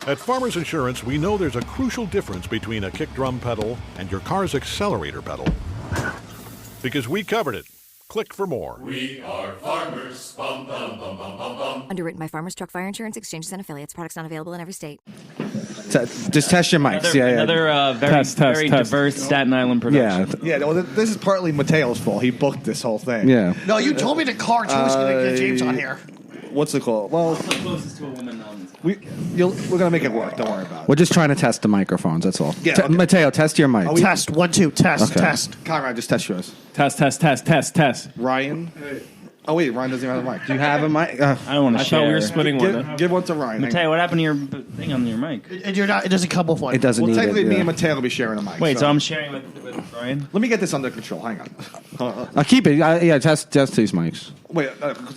At Farmers Insurance, we know there's a crucial difference between a kick drum pedal and your car's accelerator pedal. Because we covered it. Click for more. We are farmers. Bum, bum, bum, bum, bum, bum. Underwritten by Farmers Truck Fire Insurance Exchanges and Affiliates. Products not available in every state. Just test your mics. Another very diverse Staten Island production. Yeah. Well, this is partly Matteo's fault. He booked this whole thing. Yeah. No, you told me the car too was going to get James on here. What's it called? Well, the closest to a woman. we're gonna make it work. Don't worry about it. We're just trying to test the microphones. That's all. Yeah, okay. Matteo, test your mic. Test 1 2. Test. Okay. Test. Conrad, just test yours. Test. Ryan. Oh wait, Ryan doesn't even have a mic. Do you have a mic? I don't want to share. I thought we were splitting one. Give one to Ryan. Mateo, what happened to your thing on your mic? And you're not. It doesn't come with one. It doesn't. Well, need technically, it, me and Matteo will be sharing a mic. Wait, so I'm sharing with Ryan? Let me get this under control. Hang on. Keep it. Test these mics. Wait,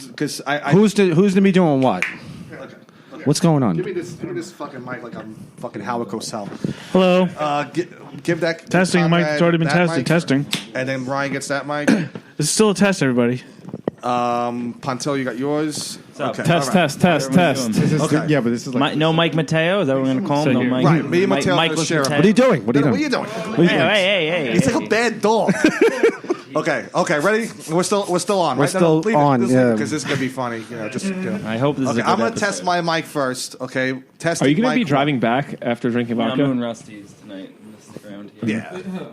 because I who's to be doing what? Okay. What's going on? Give me this fucking mic like I'm fucking Howard Cosell. Hello. Give that testing mic. It's already been tested. Mic, testing. And then Ryan gets that mic. This is still a test, everybody. Pontillo, you got yours. Okay. Test. Okay. Yeah, but this is like no Mike Mateo. Is that what we're gonna call him? No Mike. Right. Me and Mateo Mike share. What are you doing? What are you doing? Hey. He's like a bad dog. Okay, ready? We're still on. We're right? still on. Yeah, because this is gonna be funny. I hope this is. Okay, I'm gonna test my mic first. Okay, test. Are you gonna be driving back after drinking vodka? I'm doing Rusty's tonight. This is around here. Yeah.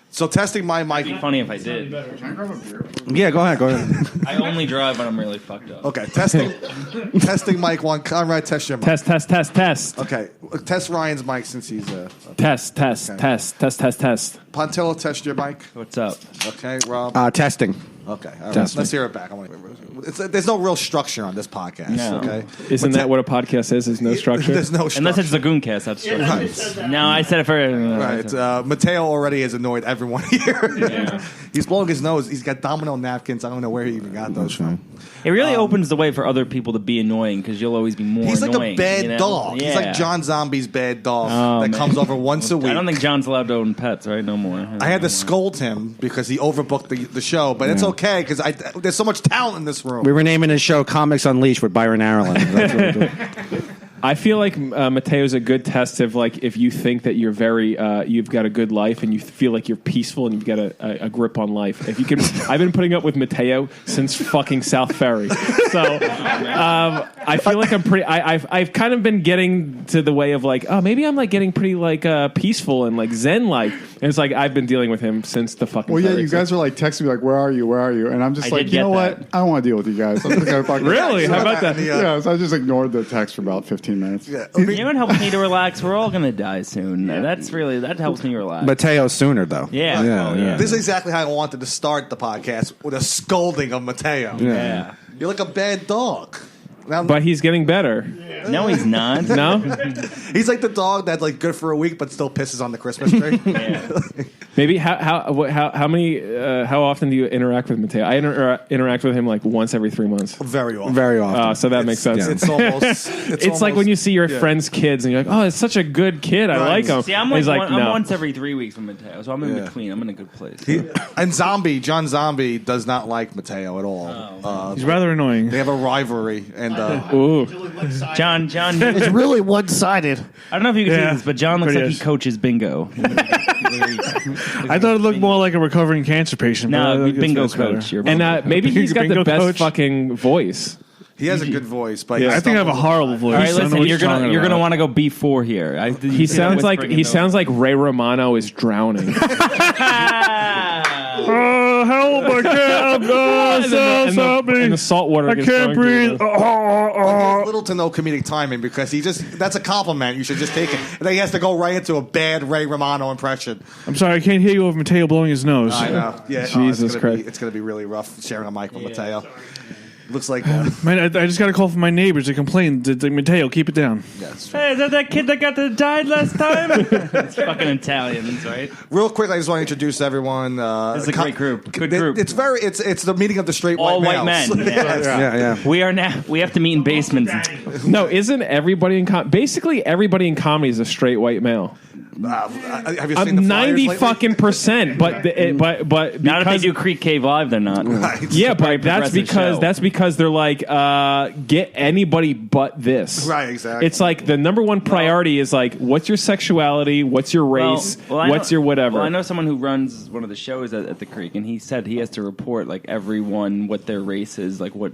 So testing my mic. It'd be funny if I did. Yeah, go ahead. I only drive when I'm really fucked up. Okay, testing mic 1. Conrad, test your mic. Test. Okay, test Ryan's mic since he's Test. Pontillo, test your mic. What's up? Okay, Rob. Testing. Okay, all right. Let's hear it back. There's no real structure on this podcast. No. Okay, Isn't that what a podcast is? There's no structure. There's no structure. Unless it's a Gooncast, that's true. Right. No, I said it for right. Matteo already has annoyed everyone here. Yeah. He's blowing his nose. He's got domino napkins. I don't know where he even got those from. It really opens the way for other people to be annoying because you'll always be more He's like annoying. a bad you know? dog. Yeah. He's like John Zombie's bad dog that comes over once a week. I don't think John's allowed to own pets, right? No more. I had to scold him because he overbooked the show, but it's okay because there's so much talent in this room. We were naming his show Comics Unleashed with Byron Ireland. That's what we're doing. I feel like Matteo's a good test of like if you think that you're very you've got a good life and you feel like you're peaceful and you've got a grip on life. If you can, I've been putting up with Matteo since fucking South Ferry, so I feel like I'm pretty. I've kind of been getting to the way of like, oh, maybe I'm like getting pretty like peaceful and like Zen like. And it's like I've been dealing with him since the fucking. Well, yeah, ferry, you guys are like texting me like, "Where are you? Where are you?" And I'm just like, you know what? I don't want to deal with you guys. I'm just gonna fucking really? How about that? Yeah, so I just ignored the text for about 15 minutes. Yeah. You know what helps me to relax? We're all gonna die soon. That helps me relax. Matteo sooner though. Yeah. This is exactly how I wanted to start the podcast, with a scolding of Matteo. Yeah. You're like a bad dog. Now, But he's getting better. No, he's not. No? he's like the dog that's like good for a week, but still pisses on the Christmas tree. Yeah. Maybe how often do you interact with Matteo? I interact with him like once every 3 months. Very often. Very often. So that makes sense. Yeah. It's almost. It's like when you see your friend's kids and you're like, oh, it's such a good kid. I like him. See, I'm like, I'm once every 3 weeks with Mateo, so I'm in between. I'm in a good place. And John Zombie does not like Matteo at all. He's rather annoying. They have a rivalry, and Ooh. John, it's really one-sided. I don't know if you can see this, but John looks like he coaches bingo. I thought it looked more like a recovering cancer patient. No, bingo coach. And maybe he's got the best coach. fucking voice. he has a good voice. But Yeah. I think I have a horrible voice. All right, listen, you're talking gonna about. want to go B4 here. He sounds like Ray Romano is drowning. Help! I can't. And the salt water. I can't breathe. he has little to no comedic timing because that's a compliment. You should just take it. And then he has to go right into a bad Ray Romano impression. I'm sorry, I can't hear you over Matteo blowing his nose. I know. Yeah. Jesus Christ. It's going to be really rough sharing a mic with Matteo. Looks like. Man, I just got a call from my neighbors. They complained. Matteo, keep it down. Hey, is that kid that died last time? It's fucking Italians, right? Real quick, I just want to introduce everyone. This is a great group. Good group. It's the meeting of the straight all white white males. men. Yeah. We have to meet in basements. No, isn't everybody basically everybody in comedy is a straight white male? Have you seen I'm the 90 flyers fucking percent, but Now that they because do Creek Cave Live, they're not. Right. yeah, but progressive that's show. because they're like get anybody but this. Right, exactly. It's like the number one priority is like what's your sexuality, what's your race, what's your whatever. Well, I know someone who runs one of the shows at the Creek, and he said he has to report like everyone what their race is, like what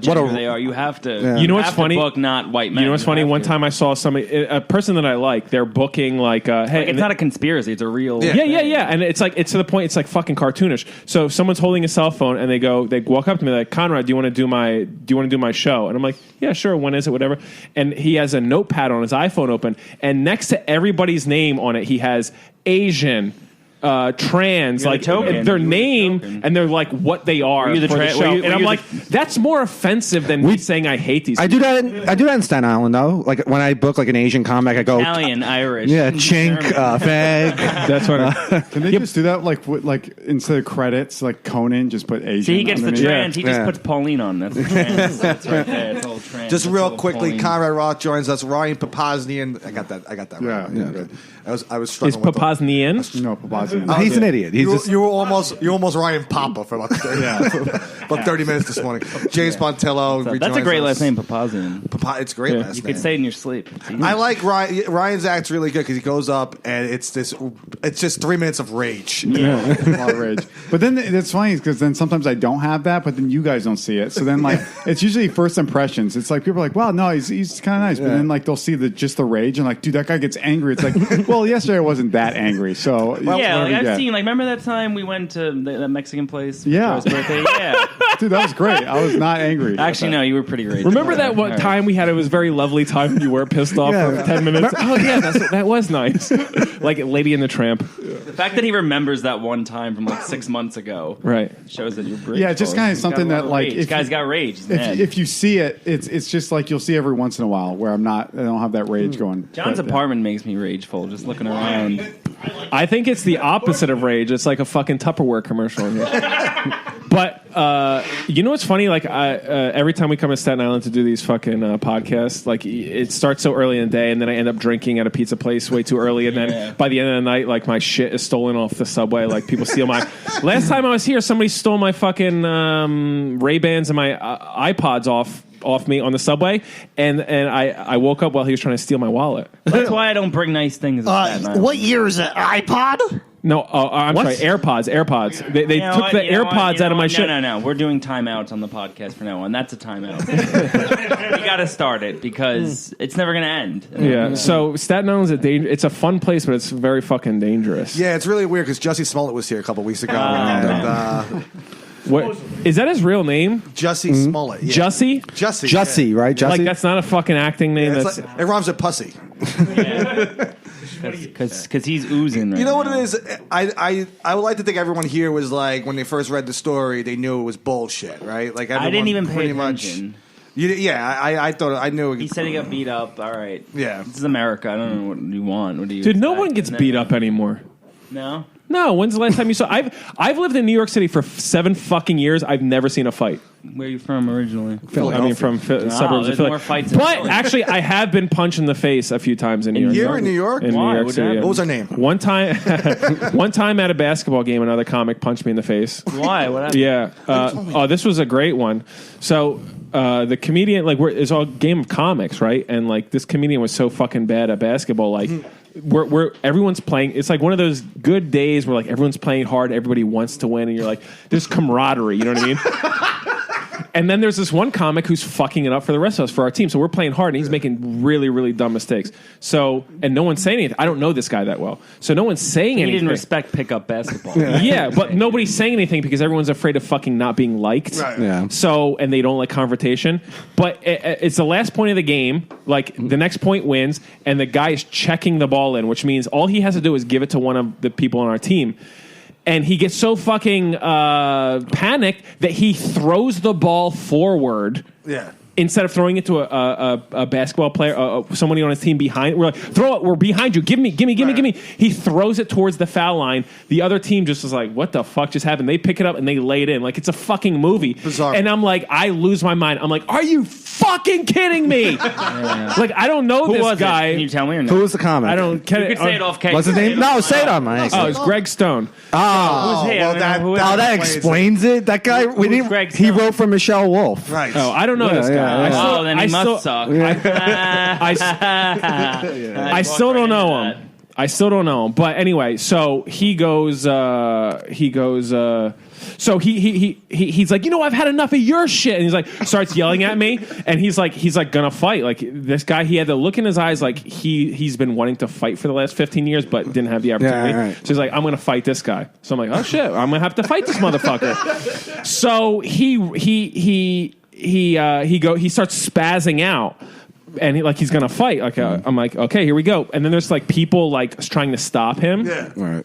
gender they are. You have to. You know what's have to funny? book not white men. You know what's funny? have One to. time I saw somebody, a person that I like, they're booking like, hey, Like, it's not a conspiracy; it's a real. Yeah, and it's like it's to the point. It's like fucking cartoonish. So if someone's holding a cell phone and they walk up to me like, Conrad, do you want to do my show? And I'm like, yeah, sure. When is it? Whatever. And he has a notepad on his iPhone open, and next to everybody's name on it, he has Asian. Trans, You're like the token. their name, and they're like what they are Were you the for the tra- show. were you- And were I'm you like, that's more offensive than me saying I hate these. I do that in Staten Island though. Like when I book like an Asian comic, I go Italian, Irish, yeah, chink, German. fag. That's what. Can they just do that like instead of credits, like Conan, just put Asian? See, he gets the underneath? trans. He just Yeah. puts Pauline on. That's the trans. That's right there. It's all trans. Just That's real all quickly, Pauline. Conrad Roth joins us. Ryan Pappazian. I got that Yeah, right. yeah. Good. I was Is struggling with Pappazian? No, Pappazian. He's an idiot. He's You, just you were almost Ryan Papa for about 30 minutes this morning. James Pontillo. That's a rejoins great us. last name, Pappazian. It's a great last You name. could say it in your sleep. It's easy. I like Ryan's act's really good because he goes up and it's just 3 minutes of rage. A lot of rage. But then it's funny because then sometimes I don't have that, but then you guys don't see it. So then like it's usually first impressions. It's like people are like, "Wow, no, he's kind of nice," but then like they'll see just the rage and like, "Dude, that guy gets angry." It's like, well, yesterday I wasn't that angry. So Yeah, whatever like you I've get. seen. Like, remember that time we went to that Mexican place? For Yeah. Joe's birthday? Yeah. Dude, that was great. I was not angry. Actually, no, you were pretty raging. Remember that one time we had? It was a very lovely time. You were pissed off for 10 minutes. Oh yeah, that was nice. Like Lady and the Tramp, The fact that he remembers that one time from like 6 months ago, right? shows that you're rageful. Yeah, just kind of He's got something a lot that of like rage. if Guy's you- got rage. He's mad. if you see it, it's just like you'll see every once in a while where I don't have that rage going. John's But, apartment makes me rageful just looking around. I think it's the opposite of rage. It's like a fucking Tupperware commercial. In here. But you know what's funny? Like every time we come to Staten Island to do these fucking podcasts, like it starts so early in the day, and then I end up drinking at a pizza place way too early, and then by the end of the night, like my shit is stolen off the subway. Like people steal my. Last time I was here, somebody stole my fucking Ray-Bans and my iPods off me on the subway, and I woke up while he was trying to steal my wallet. That's why I don't bring nice things. to Staten Island. What year is it? iPod? No, I'm sorry, AirPods. They You know took what? the You know what? AirPods You know out of my what? shit. No. We're doing timeouts on the podcast from now on. That's a timeout. We got to start it because it's never going to end. Yeah, so Staten Island's it's a fun place, but it's very fucking dangerous. Yeah, it's really weird because Jussie Smollett was here a couple weeks ago. What is that his real name? Jussie Smollett. Yeah. Jussie? Jussie, right? Jussie. Like that's not a fucking acting name. Yeah, That's it rhymes with pussy. Because he's oozing right You know what now. it is? I would like to think everyone here was like, when they first read the story, they knew it was bullshit, right? Like I didn't even pay pretty attention. I thought I knew. He said he got beat up. All right. Yeah. This is America. I don't know what you want. What do you dude. No expect? one gets And beat then- up anymore. No? No. When's the last time you saw? I've lived in New York City for 7 fucking years. I've never seen a fight. Where are you from originally? I mean, from suburbs of there's Philly. more fights in But Philly. actually, I have been punched in the face a few times in New York. Here in New York? In Why? New York What'd City. happen? yeah. What was her name? One time at a basketball game, another comic punched me in the face. Why? What happened? Yeah. This was a great one. So the comedian, like, it's all game of comics, right? And like this comedian was so fucking bad at basketball, like. We're everyone's playing. It's like one of those good days where like everyone's playing hard, everybody wants to win, and you're like, there's camaraderie. You know what I mean? And then there's this one comic who's fucking it up for the rest of us, for our team. So we're playing hard, and he's making really, really dumb mistakes. So, and no one's saying anything. I don't know this guy that well, so no one's saying He anything. didn't respect pickup basketball. Yeah, but nobody's saying anything because everyone's afraid of fucking not being liked. Right. Yeah. So, and they don't like confrontation. But it's the last point of the game. Like, the next point wins, and the guy is checking the ball in, which means all he has to do is give it to one of the people on our team. And he gets so fucking panicked that he throws the ball forward. Yeah. instead of throwing it to a basketball player, somebody on his team behind, we're like, throw it, we're behind you, give me. He throws it towards the foul line. The other team just is like, what the fuck just happened? They pick it up and they lay it in. Like, it's a fucking movie. Bizarre. And I'm like, I lose my mind. I'm like, are you fucking kidding me? Like, I don't know this guy. Can you tell me or no? Who was the comic? I don't. You could say it off camera. What's his name? No, say it on my. Oh, it's Greg Stone. Oh, that explains it. That guy, he wrote for Michelle Wolf. Right. Oh, I don't know this guy. Then he must suck. I still don't know him. I still don't know him. But anyway, so he goes. So he's like, I've had enough of your shit, and he's like, starts yelling at me, and he's like gonna fight. Like, this guy, he had the look in his eyes like he's been wanting to fight for the last 15 years, but didn't have the opportunity. Yeah, right. So he's like, I'm gonna fight this guy. So I'm like, oh shit, I'm gonna have to fight this motherfucker. So he starts spazzing out. And he's gonna fight. Like I'm like, okay, here we go. And then there's like people like trying to stop him. Yeah. Right.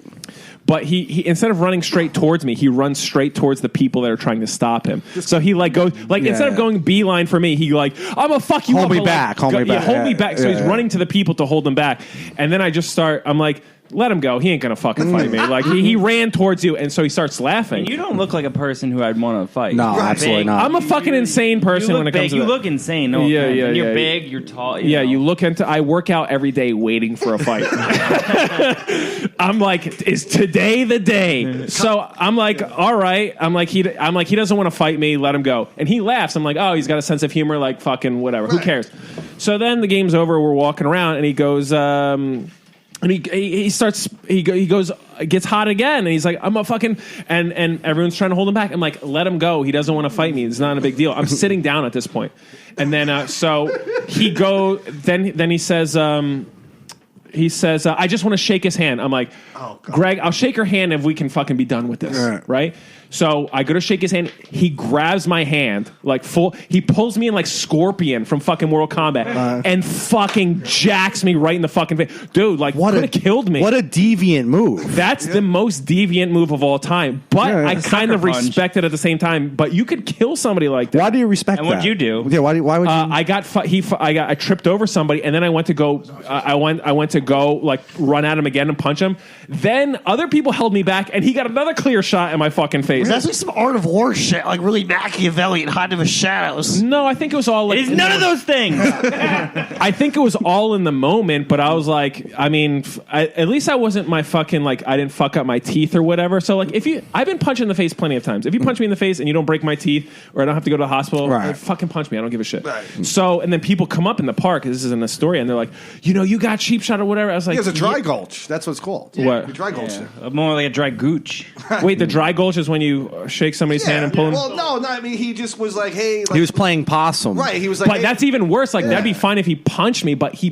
But he instead of running straight towards me, he runs straight towards the people that are trying to stop him. So he like goes like instead of going beeline for me, he like, I'm gonna fuck you hold up. Me back. Hold me back. Hold me back. So he's running to the people to hold them back. And then I just start. I'm like, let him go. He ain't gonna fucking fight me. Like he ran towards you, and so he starts laughing. You don't look like a person who I'd want to fight. No, You're absolutely big. not. I'm a fucking insane person when it comes to you that. look insane. No, Yeah, offense. yeah, And you're yeah. big. You're tall. You look into. I work out every day waiting for a fight. I'm like, is today the day? So I'm like, all right. I'm like, he doesn't want to fight me. Let him go. And he laughs. I'm like, oh, he's got a sense of humor. Like fucking whatever. Who cares? So then the game's over. We're walking around, and he goes. And he starts. He goes. Gets hot again, and he's like, I'm a fucking. And everyone's trying to hold him back. I'm like, let him go. He doesn't want to fight me. It's not a big deal. I'm sitting down at this point. And then so he go. Then he says. He says, I just want to shake his hand. I'm like, Greg, I'll shake your hand if we can fucking be done with this. Right? So I go to shake his hand. He grabs my hand like full. He pulls me in like Scorpion from fucking Mortal Kombat and fucking jacks me right in the fucking face. Dude, like, could have killed me. What a deviant move. That's the most deviant move of all time. But I kind of respect it at the same time. But you could kill somebody like that. Why do you respect And that? what'd you do? Yeah, why would you? I tripped over somebody, and then I went to go. I went to go like run at him again and punch him. Then other people held me back, and he got another clear shot in my fucking face. That's like some Art of War shit, like really Machiavellian, hide in the shadows. No, I think it was all like It's none of those things. I think it was all in the moment, but I was like, I mean, at least I wasn't my fucking like I didn't fuck up my teeth or whatever. So like, I've been punched in the face plenty of times. If you punch me in the face and you don't break my teeth or I don't have to go to the hospital, fucking punch me. I don't give a shit. Right. So and then people come up in the park. This is in the story, and they're like, you got cheap shot or whatever. I was like, He has a dry gulch. That's what it's called. What? A dry gulch. More like a dry gooch. Wait, the dry gulch is when you shake somebody's hand and pull him. Well, no. I mean, he just was like, hey. Like, he was playing possum. Right. He was like, But that's even worse. Like that'd be fine if he punched me, but he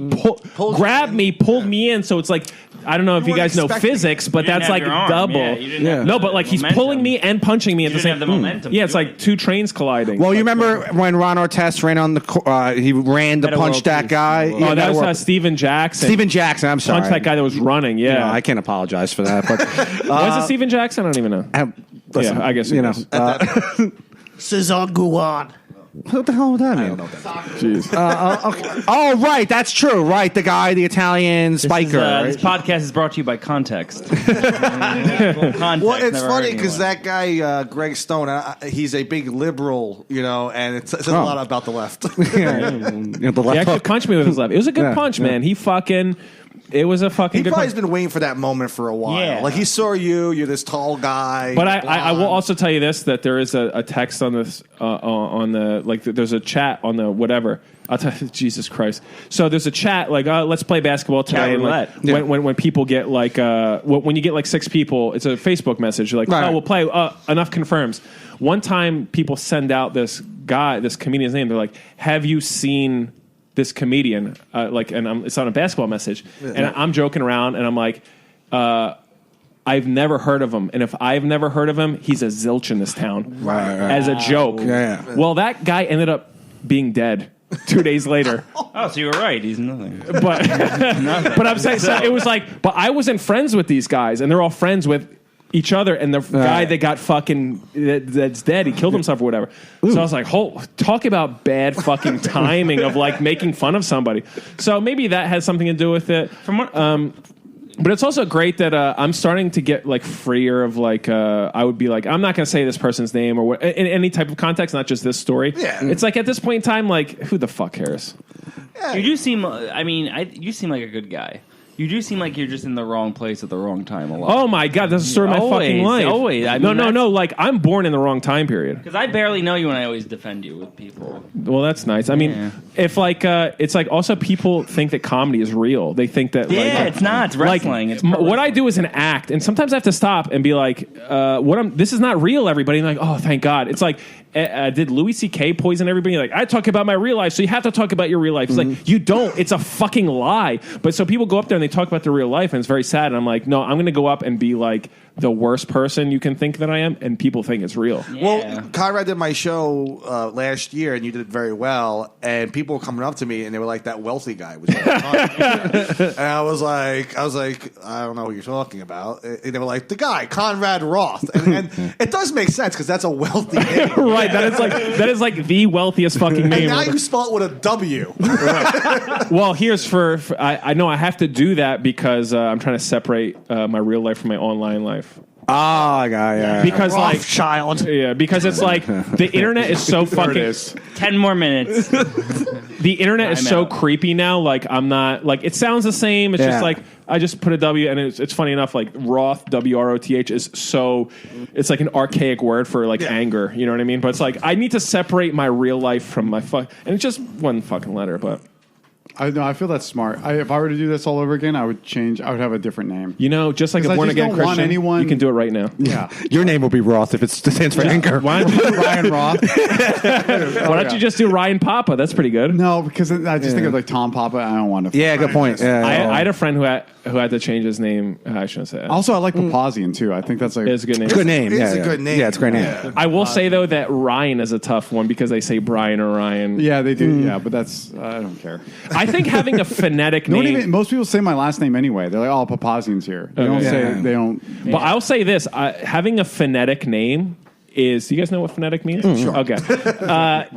grabbed me, pulled me in. So it's like I don't know if you guys know physics, but that's like double. No, but like he's pulling me and punching me at the same time. Momentum. Yeah, it's like two trains colliding. Well, you remember when Ron Artest ran on he ran to punch that guy? Oh, that was Steven Jackson. Steven Jackson, I'm sorry. Punched that guy that was running, yeah. You know, I can't apologize for that. But was it Steven Jackson? I don't even know. Listen, I guess you know. Cezanne Guan. What the hell would that mean? I don't know that. Jeez. Okay. Oh, right. That's true. Right. The guy, the Italian spiker. This podcast is brought to you by Context. Context Well, it's never funny hurt because anyone. that guy, Greg Stone, he's a big liberal, and it says a lot about the left. The left He actually hook. punched me with his left. It was a good punch, man. He fucking... It was a fucking He good probably has punch. been waiting for that moment for a while. Yeah. Like he saw you're this tall guy. But I will also tell you this, that there is a text on this on the like there's a chat on the whatever. I'll tell you, Jesus Christ. So there's a chat like let's play basketball today. And like, when people get like when you get like 6 people, it's a Facebook message. You're like, oh, we'll play. Enough confirms. One time people send out this comedian's name. They're like, have you seen this comedian? It's on a basketball message, and I'm joking around, and I'm like, I've never heard of him, and if I've never heard of him, he's a zilch in this town, as a joke. Well, that guy ended up being dead 2 days later. Oh, so you were right. He's nothing. But I'm saying, so it was like, but I wasn't friends with these guys, and they're all friends with each other, and the guy that got fucking that's dead, he killed himself or whatever. Ooh. So I was like, talk about bad fucking timing of like making fun of somebody. So maybe that has something to do with it. But it's also great that I'm starting to get like freer of like I would be like, I'm not going to say this person's name or what in any type of context, not just this story. Yeah. It's like at this point in time, like who the fuck cares? You do seem. I mean, you seem like a good guy. You do seem like you're just in the wrong place at the wrong time a lot. Oh my God, that's the story of my fucking life. Always. I mean, no. Like I'm born in the wrong time period. Because I barely know you, and I always defend you with people. Well, that's nice. I mean, if like it's like also people think that comedy is real. They think that it's not. It's wrestling. Like, what I do is an act, and sometimes I have to stop and be like, this is not real. Everybody, and like, oh, thank God. It's like, did Louis C.K. poison everybody? Like, I talk about my real life, so you have to talk about your real life. It's like you don't. It's a fucking lie. But so people go up there and they talk about their real life, and it's very sad. And I'm like, no, I'm going to go up and be like the worst person you can think that I am, and people think it's real. Yeah. Well, Conrad did my show last year, and you did very well. And people were coming up to me, and they were like, "That wealthy guy was." And I was like, I don't know what you're talking about. And they were like, "The guy, Conrad Roth," and it does make sense because that's a wealthy name, right? That is like the wealthiest fucking name. And now you spell it with a W. Right. Well, here's I know I have to do that because I'm trying to separate my real life from my online life. Yeah. Because Rothschild. Because it's like the internet is so fucking. 10 more minutes. The internet is so creepy now. Like I'm not like it sounds the same. It's just like I just put a W, and it's funny enough. Like Roth, WROTH is so. It's like an archaic word for like anger. You know what I mean? But it's like I need to separate my real life from my and it's just one fucking letter, but. I feel that's smart. If I were to do this all over again, I would have a different name. You know, just like a born again Christian, you can do it right now. Yeah, your name will be Roth if it stands for anger. Why don't you do Ryan Roth? Why don't you just do Ryan Papa? That's pretty good. No, because I just think of like Tom Papa. I don't want to. Yeah, good point. I had a friend who had to change his name. I shouldn't say that. Also, I like Pappazian too. I think that's like it's a good name. Good name. It's a good name. Yeah, it's a great name. I will say though that Ryan is a tough one because they say Brian or Ryan. Yeah, they do. Yeah, but that's I don't care. I think having a phonetic name. Most people say my last name anyway. They're like, "Oh, Pappazian's here." They don't say they don't. But I'll say this: having a phonetic name is. Do you guys know what phonetic means? Sure. Okay.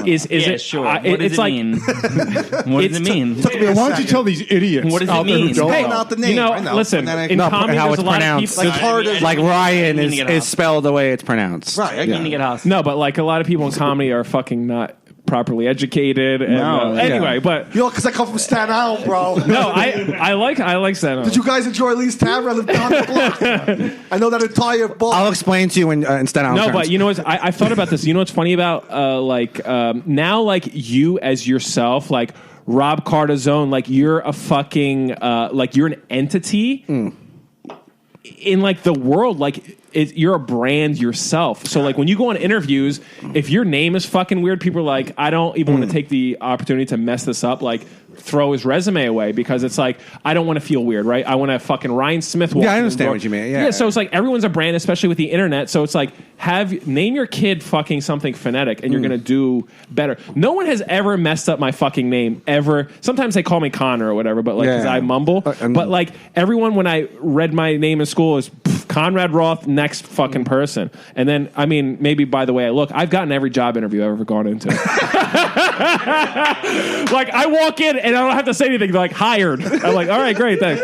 Is it sure? What does it mean? What does it mean? Why don't you tell these idiots? What does it mean? Hey, out the name. I know. Listen, in comedy, how there's it's a lot pronounced. of people. Like Ryan is spelled the way it's pronounced. Right. I need to get hospital. No, but like a lot of people in comedy are fucking not properly educated. And, anyway, but because I come from Staten Island, bro. No, I like Staten Island. Did you guys enjoy Lee's Tavern? I live down the block. I know that entire block. I'll explain to you in Staten Island. No, terms. but you know what? I thought about this. You know what's funny about now, like you as yourself, like Rob Cardazone, like you're a fucking like you're an entity in like the world, like. You're a brand yourself. So like when you go on interviews, if your name is fucking weird, people are like, I don't even want to take the opportunity to mess this up. Like throw his resume away because it's like, I don't want to feel weird, right? I want to fucking Ryan Smith. Yeah, I understand what you mean. Yeah. So it's like everyone's a brand, especially with the internet. So it's like name your kid fucking something phonetic and you're going to do better. No one has ever messed up my fucking name ever. Sometimes they call me Connor or whatever, but like, cause I mumble. But like everyone, when I read my name in school is Conrad Roth, next fucking person. And then, I mean, maybe by the way I look, I've gotten every job interview I've ever gone into. Like, I walk in and I don't have to say anything. They're like, hired. I'm like, all right, great, thanks.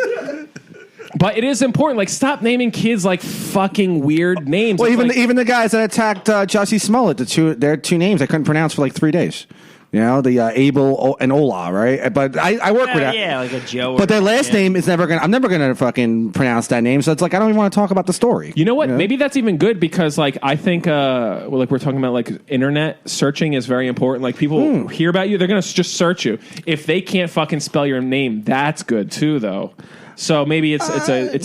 But it is important. Like, stop naming kids like fucking weird names. Well, it's even the guys that attacked Jussie Smollett, their two names I couldn't pronounce for like 3 days. You know, the Abel and Ola, right? But I work with that. Yeah, like a Joe. But their last name is I'm never gonna fucking pronounce that name. So it's like I don't even want to talk about the story. You know what? Maybe that's even good because like I think like we're talking about like internet searching is very important. Like people hear about you, they're gonna just search you. If they can't fucking spell your name, that's good too, though. So maybe it's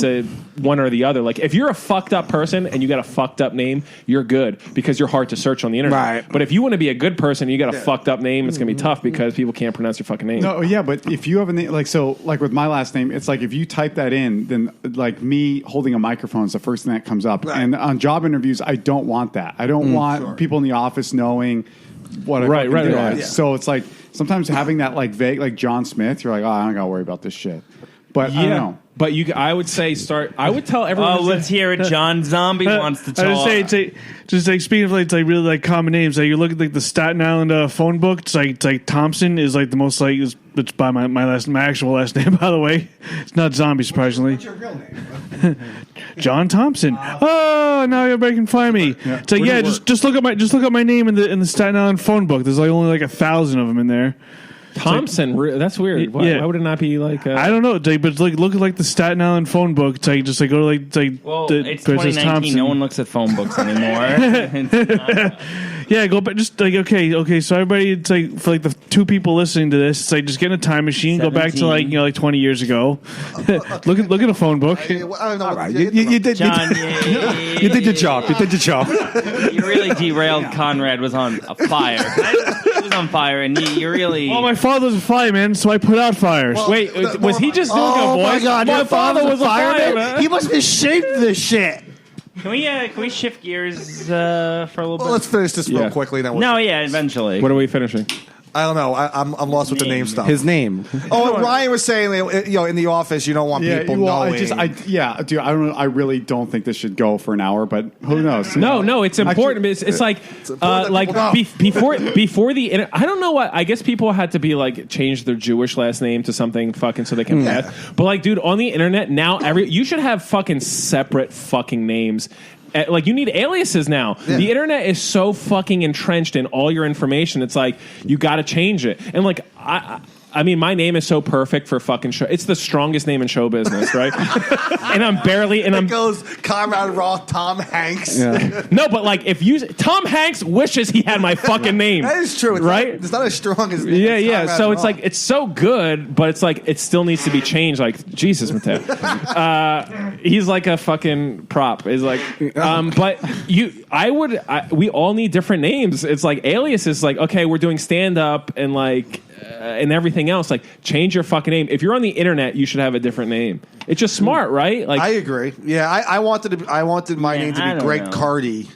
a one or the other. Like if you're a fucked up person and you got a fucked up name, you're good because you're hard to search on the internet. Right. But if you want to be a good person and you got a fucked up name, it's gonna be tough because people can't pronounce your fucking name. No, yeah, but if you have a name like with my last name, it's like if you type that in, then like me holding a microphone is the first thing that comes up. Right. And on job interviews, I don't want that. I don't want people in the office knowing what I do. Yeah. So it's like sometimes having that like vague, like John Smith, you're like, oh, I don't gotta worry about this shit. But I don't know. But I would say I would tell everyone. Oh, let's hear it. John Zombie wants to talk. I would say, just like speaking of like really like common names, like you look at like the Staten Island phone book. It's like Thompson is like the most like it's by my actual last name, by the way. It's not Zombie, surprisingly. What's your real name? John Thompson. Oh, now everybody can find me. Yeah. It's like just look up my name in the Staten Island phone book. There's like only like 1,000 of them in there. Thompson, that's weird. Why would it not be like? I don't know, but it's like look at like the Staten Island phone book. It's like just like go to like Well, it's but it says 2019. Thompson. No one looks at phone books anymore. Yeah, go back. Just like okay. So everybody, it's like for like the two people listening to this, it's like just get in a time machine, go back to like like 20 years ago. look at a phone book. I don't know. All right, you did John, you did your job. You did your job. You really derailed. Conrad was on a fire. He was on fire, and you really. Well, my father's a fireman, so I put out fires. Wait, was he just doing a Oh voice? my God! My Your father was a fireman. He must have shaped this shit. Can we shift gears for a little bit? Well, let's finish this real Yeah. quickly. Then No, yeah, eventually. What are we finishing? I don't know. I'm lost with the name stuff. His name. Oh, Ryan was saying, in the office, you don't want people knowing. dude, I don't know. I really don't think this should go for an hour, but who knows? No, it's important. It's like important that people know. before the I don't know what. I guess people had to be like change their Jewish last name to something fucking so they can pass. But like, dude, on the internet now, you should have fucking separate fucking names. Like you need aliases now. Yeah. The internet is so fucking entrenched in all your information. It's like you got to change it. And like I mean, my name is so perfect for fucking show. It's the strongest name in show business, right? and I'm barely. And it I'm goes Conrad, Roth, Tom Hanks. Yeah. No, but like if you Tom Hanks wishes he had my fucking name. That is true. It's not as strong as yeah. Conrad So it's Roth. like it's so good, but it's like it still needs to be changed. Like Jesus, Matteo. He's like a fucking prop. Is like, but we all need different names. It's like aliases. Like okay, we're doing stand up and like. And everything else, like change your fucking name. If you're on the internet, you should have a different name. It's just smart, right? Like I agree. Yeah, I wanted my name to be Greg Cardi,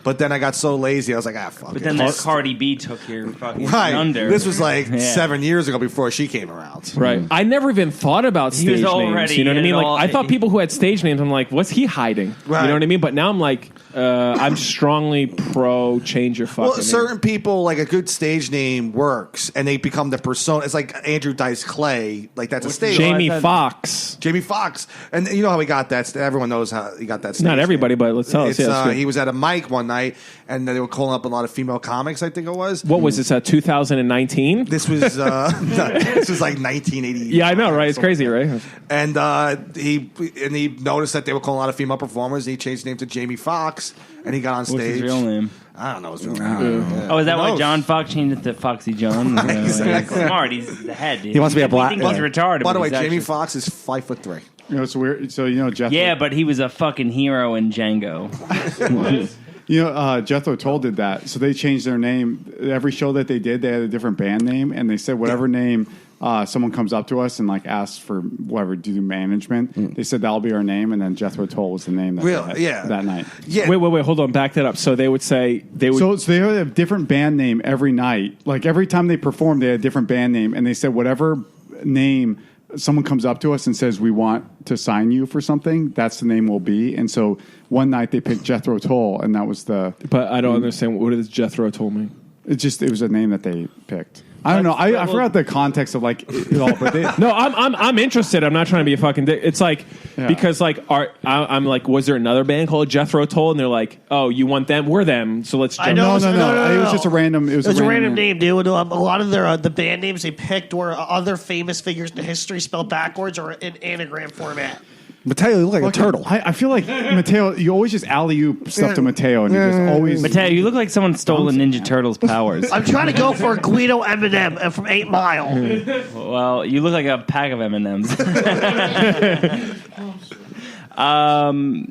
but then I got so lazy. I was like, fuck. But it. then that Cardi B took your fucking right. under. This was like 7 years ago before she came around. Right. I never even thought about stage names. You know what I mean? Like I thought people who had stage names, I'm like, what's he hiding? Right. You know what I mean? But now I'm like, I'm strongly pro change your fucking name. Certain people, like a good stage name works, and they become the persona. It's like Andrew Dice Clay. Like that's a stage name. Jamie Foxx. Jamie Foxx. And you know how he got that. Everyone knows how he got that stage Not everybody, name. But let's tell us. Yeah, he was at a mic one night, and they were calling up a lot of female comics, I think it was. What was this, 2019? This was this was like 1980. Yeah, I know, right? It's crazy, right? And he noticed that they were calling a lot of female performers, and he changed his name to Jamie Foxx, and he got on stage. What's his real name? I don't know his real name. Yeah. Oh, is that why John Fox changed it to Foxy John? Exactly. Smart. He's the head. He wants to be a black. He's retarded. By the way, Jamie Jamie Foxx is 5'3". You know, it's weird. So Jethro. Yeah, but he was a fucking hero in Django. Jethro Tull did that. So they changed their name. Every show that they did, they had a different band name, and they said whatever name someone comes up to us and like asks for whatever do management, they said that'll be our name, and then Jethro Tull was the name that they had that night. Yeah. Wait, hold on, back that up. So they would say So they had a different band name every night. Like every time they performed, they had a different band name, and they said whatever name someone comes up to us and says we want to sign you for something, that's the name will be. And so one night they picked Jethro Tull, and that was the. But I don't understand, what does Jethro Tull mean? It was a name that they picked. I don't know. I forgot the context of like it all, but no, I'm interested. I'm not trying to be a fucking dick. It's like because like I'm like, was there another band called Jethro Tull? And they're like, oh, you want them? We're them. So let's. No. It was just a random. It was a random name, dude. A lot of their the band names they picked were other famous figures in history spelled backwards or in anagram format. Matteo, you look like a turtle. I feel like Matteo, you always just alley-oop stuff to Matteo, and you just always... Matteo, you look like someone stole the Ninja Turtles' powers. I'm trying to go for a Guido M&M from 8 Mile. Well, you look like a pack of M&Ms.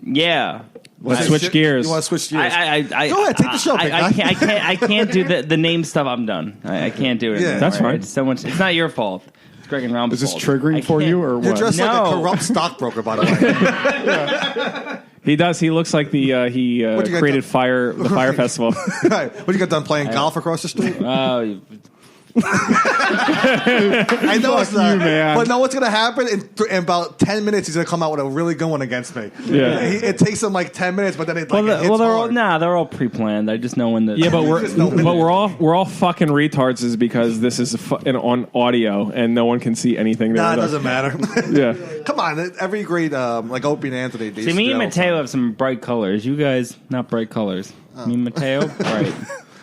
Yeah. Let's switch gears. You want to switch gears? Go ahead, take the show. I can't do the name stuff. I'm done. I can't do it. Yeah. Anymore. That's fine. It's so much. It's not your fault. It's Greg and Round's Is this fault. triggering for you, or what? You're dressed like a No. corrupt stockbroker, by the way. He does. He looks like the What'd you get created done? Fire Festival. Right. What, you got done playing golf across the street? I know it's not. man. But know what's going to happen? In about 10 minutes, he's going to come out with a really good one against me. Yeah. It takes him like 10 minutes, but then it hits they're all pre-planned. I just know when the Yeah, but we're all fucking retards is because this is on audio and no one can see anything. Nah, it doesn't matter. Yeah. Come on, every great like Opie and Anthony. See, me and Matteo have some bright colors. You guys, not bright colors. Me and Matteo, bright.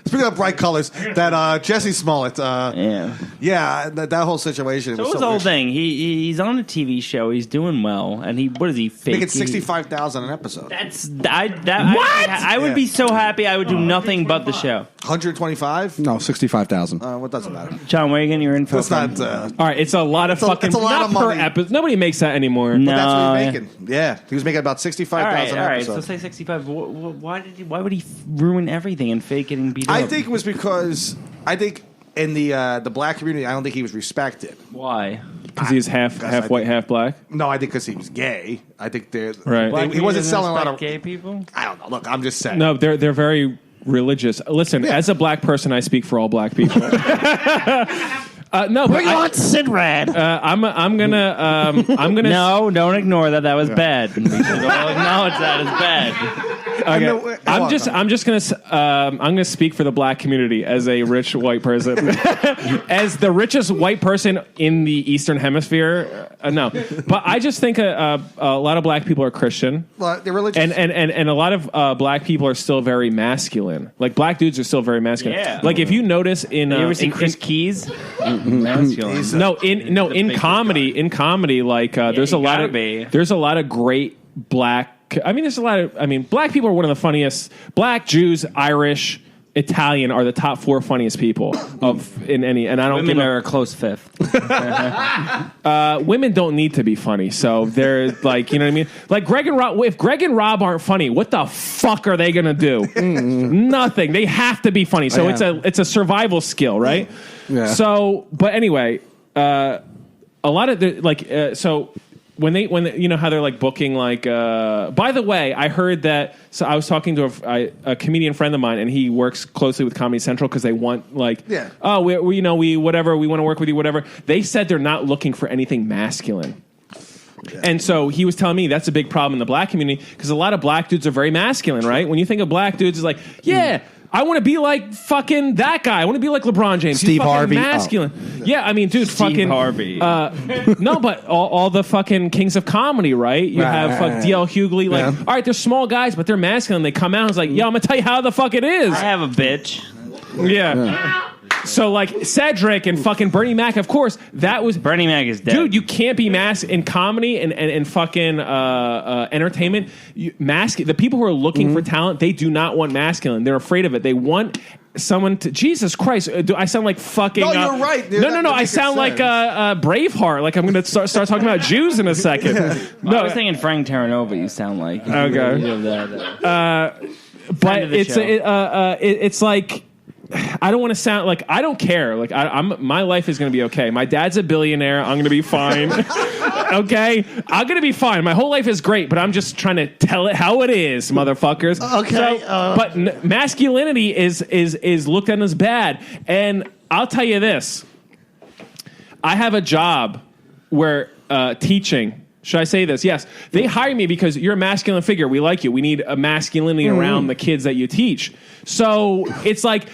Speaking of bright colors, that Jesse Smollett, that whole situation. So his whole thing, he's on a TV show, he's doing well, and what is he fake? Making $65,000 an episode. I would be so happy. I would do nothing but the show. 125? No, 65,000. What doesn't matter? John, where are you getting your info? That's from? not. All right, it's a lot of fucking. It's a lot of money per episode. Nobody makes that anymore. No, But that's what he's making. Yeah, he was making about $65,000 an all right. episode. So say 65. Why would he ruin everything and fake getting beat up? I think it was because in the black community, I don't think he was respected. Why? Because he's half white, half black. No, I think because he was gay. I think Right. he wasn't selling a lot of gay people. I don't know. Look, I'm just saying. No, they're very religious. Listen, as a black person, I speak for all black people. No, Bring on Sinrad. I'm gonna. No, don't ignore that. That was bad. We should all acknowledge that as bad. Okay. I'm just gonna speak for the black community as a rich white person, as the richest white person in the Eastern Hemisphere. No, but I just think a lot of black people are Christian. Well, they're religious, and a lot of black people are still very masculine. Like black dudes are still very masculine. Yeah. Like if you notice in you ever see Chris Keys? Masculine. In comedy, like there's a lot of great black. Black people are one of the funniest. Black, Jews, Irish, Italian are the top 4 funniest people in any. And I don't. Women are a close fifth. Women don't need to be funny, so they're like, you know what I mean. Like Greg and Rob. If Greg and Rob aren't funny, what the fuck are they gonna do? Nothing. They have to be funny. So it's a survival skill, right? Yeah. So, but anyway, a lot of the so. When you know how they're like booking like by the way, I heard that. So I was talking to a comedian friend of mine, and he works closely with Comedy Central because they want like we want to work with you, whatever. They said they're not looking for anything masculine. Yeah. And so he was telling me that's a big problem in the black community because a lot of black dudes are very masculine, right? When you think of black dudes, it's like I want to be like fucking that guy. I want to be like LeBron James. Steve Harvey. Masculine. Oh. Yeah, I mean, dude, Steve Harvey. No, but all the fucking kings of comedy, right? You have D.L. Hughley. Like, all right, they're small guys, but they're masculine. They come out and it's like, yo, I'm going to tell you how the fuck it is. I have a bitch. Yeah. So, like, Cedric and fucking Bernie Mac, of course, that was... Bernie Mac is dead. Dude, you can't be in comedy and fucking entertainment. The people who are looking for talent, they do not want masculine. They're afraid of it. They want someone to... Jesus Christ. Do I sound like fucking... No, you're right. No. I sound like Braveheart. Like I'm going to start talking about Jews in a second. No, I was thinking Frank Terranova, you sound like. Okay. But it's like... I don't want to sound like I don't care. Like my life is going to be okay. My dad's a billionaire. I'm going to be fine. Okay, I'm going to be fine. My whole life is great, but I'm just trying to tell it how it is, motherfuckers. Okay, but masculinity is looked at as bad. And I'll tell you this: I have a job where teaching. Should I say this? Yes. They hire me because you're a masculine figure. We like you. We need a masculinity around the kids that you teach. So it's like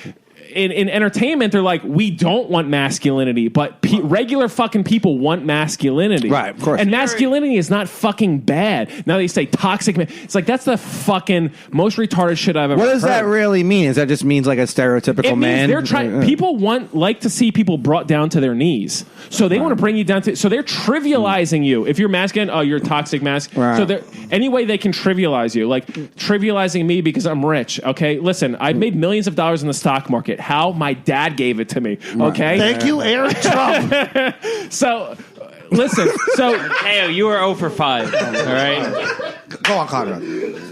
in entertainment, they're like, we don't want masculinity, but regular fucking people want masculinity. Right, of course. And masculinity is not fucking bad. Now they say toxic man. It's like, that's the fucking most retarded shit I've ever heard. What does that really mean? Is that just means like a stereotypical man? They're trying. People like to see people brought down to their knees. So they want to bring you down to. So they're trivializing you. If you're masculine, oh, you're toxic masculine. Right. So they're any way they can trivialize you, like trivializing me because I'm rich. Okay, listen, I've made millions of dollars in the stock market. How? My dad gave it to me. Okay, thank you, Eric Trump. So. Listen, so hey, you were 0 for 5. All right, go on, Conrad.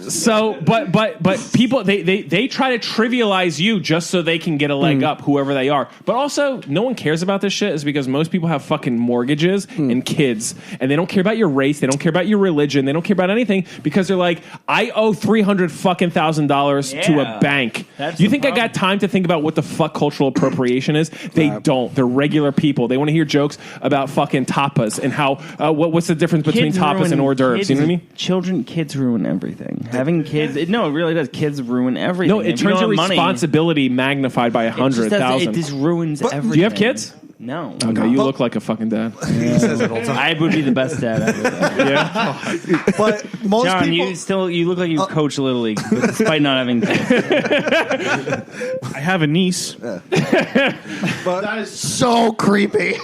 So, but people they try to trivialize you just so they can get a leg up, whoever they are. But also, no one cares about this shit is because most people have fucking mortgages and kids, and they don't care about your race, they don't care about your religion, they don't care about anything because they're like, I owe $300,000 to a bank. You think I got time to think about what the fuck cultural appropriation is? They don't. They're regular people. They want to hear jokes about fucking tapas and how what's the difference between tapas and hors d'oeuvres? You know what I mean? Kids ruin everything. Having kids, it really does. Kids ruin everything. No, it turns your responsibility magnified by 100,000. It just ruins everything. Do you have kids? No. Okay, you look like a fucking dad. He says it all the time. I would be the best dad ever. Yeah. But most John, people... you look like you coach Little League, despite not having kids. I have a niece. But That is so creepy.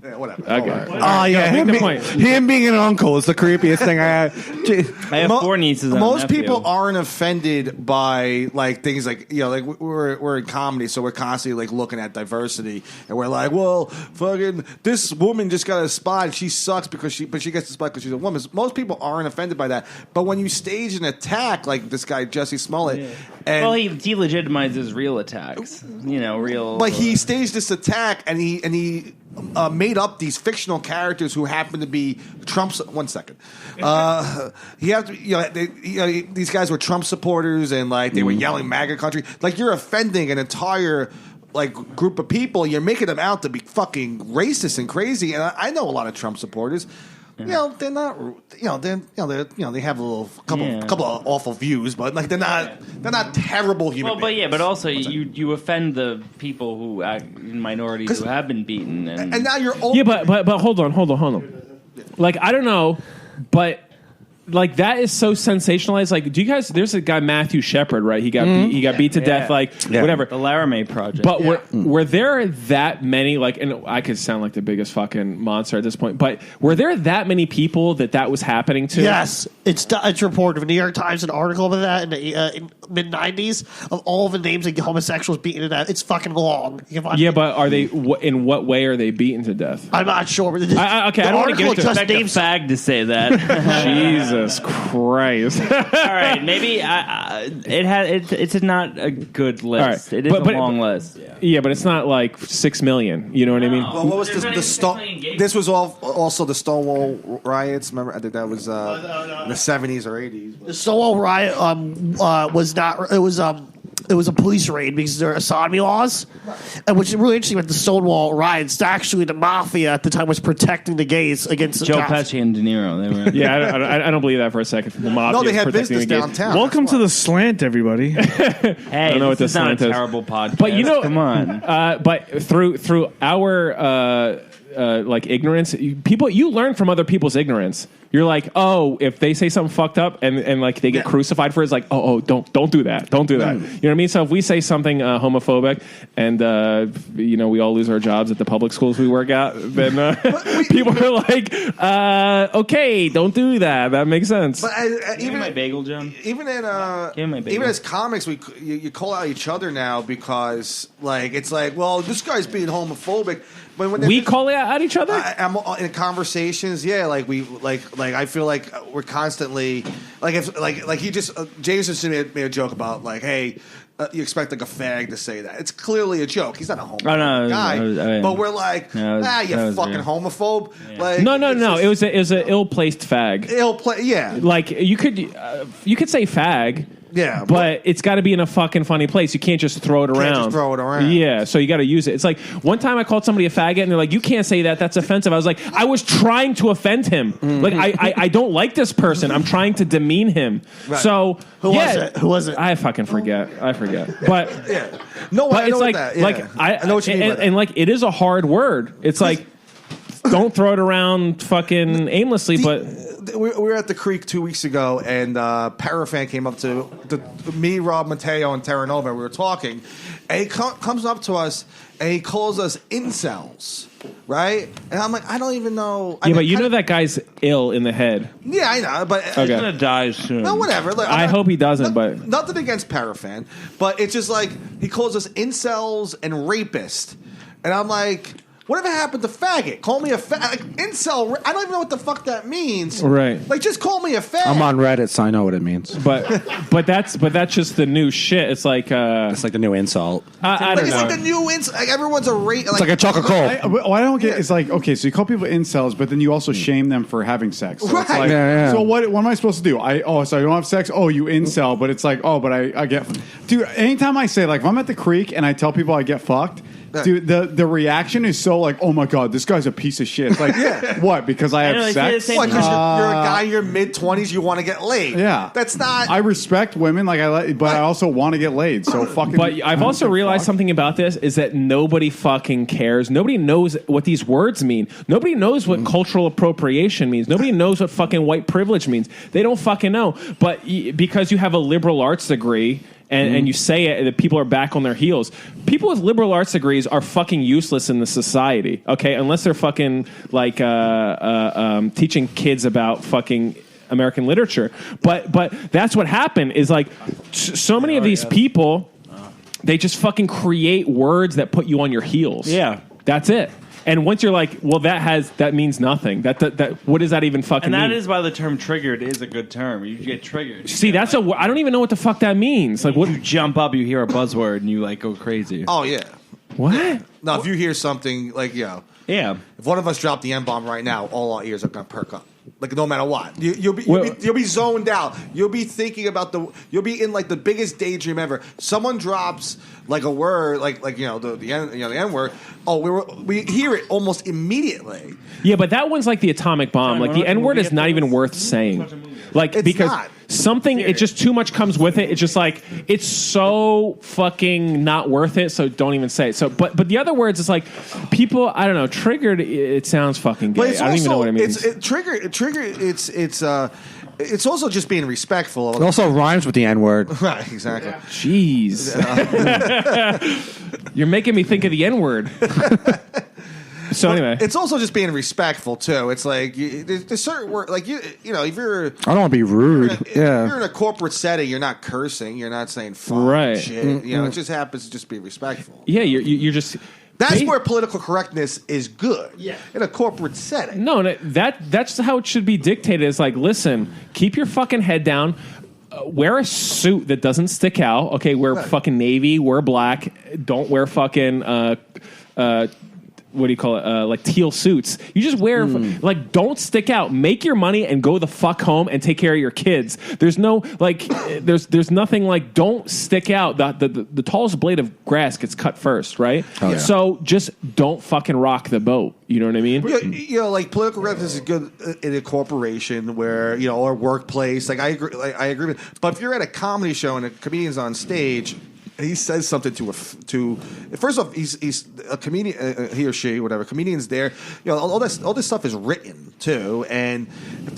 yeah, whatever. Okay. Oh yeah, him being an uncle is the creepiest thing I have. I have 4 nieces. And Most a nephew. people aren't offended by like things like like we're in comedy, so we're constantly like looking at diversity, and we're like, well, fucking this woman just got a spot, and she sucks but she gets the spot because she's a woman. Most people aren't offended by that, but when you stage an attack like this guy Jesse Smollett, and he delegitimizes real attacks. Real. But he staged this attack, and he made up these fictional characters who happen to be Trump's. 1 second. He had to, these guys were Trump supporters, and like they were yelling MAGA country. Like you're offending an entire like group of people. You're making them out to be fucking racist and crazy. And I know a lot of Trump supporters. They're not. They have a couple of awful views, but like they're not terrible human beings. But also you offend the people who minorities who have been beaten, and now you're old. Yeah, but hold on. Like I don't know, but. Like that is so sensationalized. Like, do you guys? There's a guy Matthew Shepard, right? He got beat to death. Like whatever. The Laramie Project. But were there that many? Like, and I could sound like the biggest fucking monster at this point. But were there that many people that was happening to? Yes, it's reported. The New York Times an article about that in the mid '90s of all the names of homosexuals beaten to death. It's fucking long. But are they? In what way are they beaten to death? I'm not sure. Okay, I don't want to get into Expect a fag to say that. Jesus Christ! All right, maybe it's not a good list. Right. It is a long list. Yeah, but it's not like 6 million. You know what I mean? Well, what was this was also the Stonewall riots. Remember, I think that was in the 70s or 80s. The Stonewall riot was not. It was a police raid because there are sodomy laws, and which is really interesting with the Stonewall riots. Actually, the mafia at the time was protecting the gays against Joe Pesci and De Niro. They were. Yeah, I don't believe that for a second. The mafia. No, they had business downtown. Welcome to the Slant, everybody. Hey, I don't know what this is not a Slant is. terrible podcast. But come on. But through our like ignorance, you learn from other people's ignorance. You're like, oh, if they say something fucked up and like they get crucified for it, it's like, don't do that. Don't do that. You know what I mean? So if we say something homophobic and we all lose our jobs at the public schools we work at, then people are like, okay, don't do that. That makes sense. But even my bagel, John. Even as comics, you call out each other now because like it's like, well, this guy's being homophobic. But when we call it at each other I'm in conversations, like we like I feel like we're constantly like if like he just Jason made a joke about like, hey, you expect like a fag to say that. It's clearly a joke. He's not a homophobe guy, but we're like, you fucking homophobe. Yeah. Like, no. It was an ill-placed fag. Yeah. Like you could say fag. Yeah, but it's got to be in a fucking funny place. You can't just throw it around. Yeah, so you got to use it. It's like one time I called somebody a faggot, and they're like, "You can't say that. That's offensive." I was like, "I was trying to offend him. Like I don't like this person. I'm trying to demean him." Right. So who was it? I fucking forget. I forget. But no, but I know it's like that. Yeah. like I know what you mean. And like it is a hard word. It's like don't throw it around fucking aimlessly, but. We were at the Creek 2 weeks ago, and Parafan came up to me, Rob, Matteo, and Terranova, and we were talking, and he comes up to us, and he calls us incels, right? And I'm like, I don't even know. But you know that guy's ill in the head. Yeah, I know, but he's going to die soon. No, whatever. Like, I hope he doesn't, but... Nothing against Parafan, but it's just like, he calls us incels and rapists, and I'm like... Whatever happened to faggot? Call me a incel. I don't even know what the fuck that means. Right. Like, just call me a fag. I'm on Reddit, so I know what it means. But that's just the new shit. It's like it's like the new insult. I don't it's know. like the new insult. Like, everyone's a rate. It's like a chocolate cold. What I don't get is like, okay, so you call people incels, but then you also shame them for having sex. So it's Right. like, Yeah. so what am I supposed to do? So I don't have sex? Oh, you incel. But it's like, but I get... Dude, anytime I say, like, if I'm at the creek and I tell people I get fucked, dude, the reaction is so like, oh my God, this guy's a piece of shit. It's like, what? Because I have sex? What, because you're a guy in your mid-20s, you want to get laid. Yeah. That's not... I respect women, but I also want to get laid. So fucking... But I've also realized something about this is that nobody fucking cares. Nobody knows what these words mean. Nobody knows what cultural appropriation means. Nobody knows what fucking white privilege means. They don't fucking know. But because you have a liberal arts degree... And you say it, that people are back on their heels. People with liberal arts degrees are fucking useless in the society, okay? Unless they're fucking, like, teaching kids about fucking American literature. But that's what happened, is, like, so many of these people, they just fucking create words that put you on your heels. Yeah. That's it. And once you're like, well, that means nothing. That what does that even fucking mean? And that is why the term triggered is a good term. You get triggered. See, that's I don't even know what the fuck that means. Like, what? You jump up, you hear a buzzword, and you like go crazy. Oh, yeah. What? No, if you hear something like, Yeah. if one of us dropped the N-bomb right now, all our ears are going to perk up. Like, no matter what. You'll be zoned out. You'll be thinking about you'll be in, like, the biggest daydream ever. Someone drops, like, a word, like the N-word. Oh, we hear it almost immediately. Yeah, but that one's like the atomic bomb. Like, the N-word is not even worth saying. Like, It's because not. something, it just too much comes with it. It's just like, it's so fucking not worth it, so don't even say it. So, but the other words, it's like, people, I don't know, triggered, it sounds fucking gay. I don't even know what it means. It's also just being respectful. It also rhymes with the N-word. Right, exactly. Jeez. You're making me think of the N-word. So anyway, it's also just being respectful too. It's like there's certain word, like if you're, I don't want to be rude. if you're in a corporate setting, you're not cursing, you're not saying fuck, right? Shit. It just happens to just be respectful. Yeah, you're just. That's where political correctness is good. Yeah, in a corporate setting. No, that's how it should be dictated. It's like, listen, keep your fucking head down. Wear a suit that doesn't stick out. Okay, wear fucking navy. Wear black. Don't wear fucking. What do you call it? Like teal suits. You just wear like, don't stick out. Make your money and go the fuck home and take care of your kids. There's no like, there's nothing like, don't stick out. The tallest blade of grass gets cut first, right? Oh, yeah. So just don't fucking rock the boat. You know what I mean? Like political correctness is good in a corporation where or workplace. Like I agree with. But if you're at a comedy show and a comedian's on stage. He says something to first off, he's a comedian, he or she, whatever. Comedian's there, all this stuff is written too. And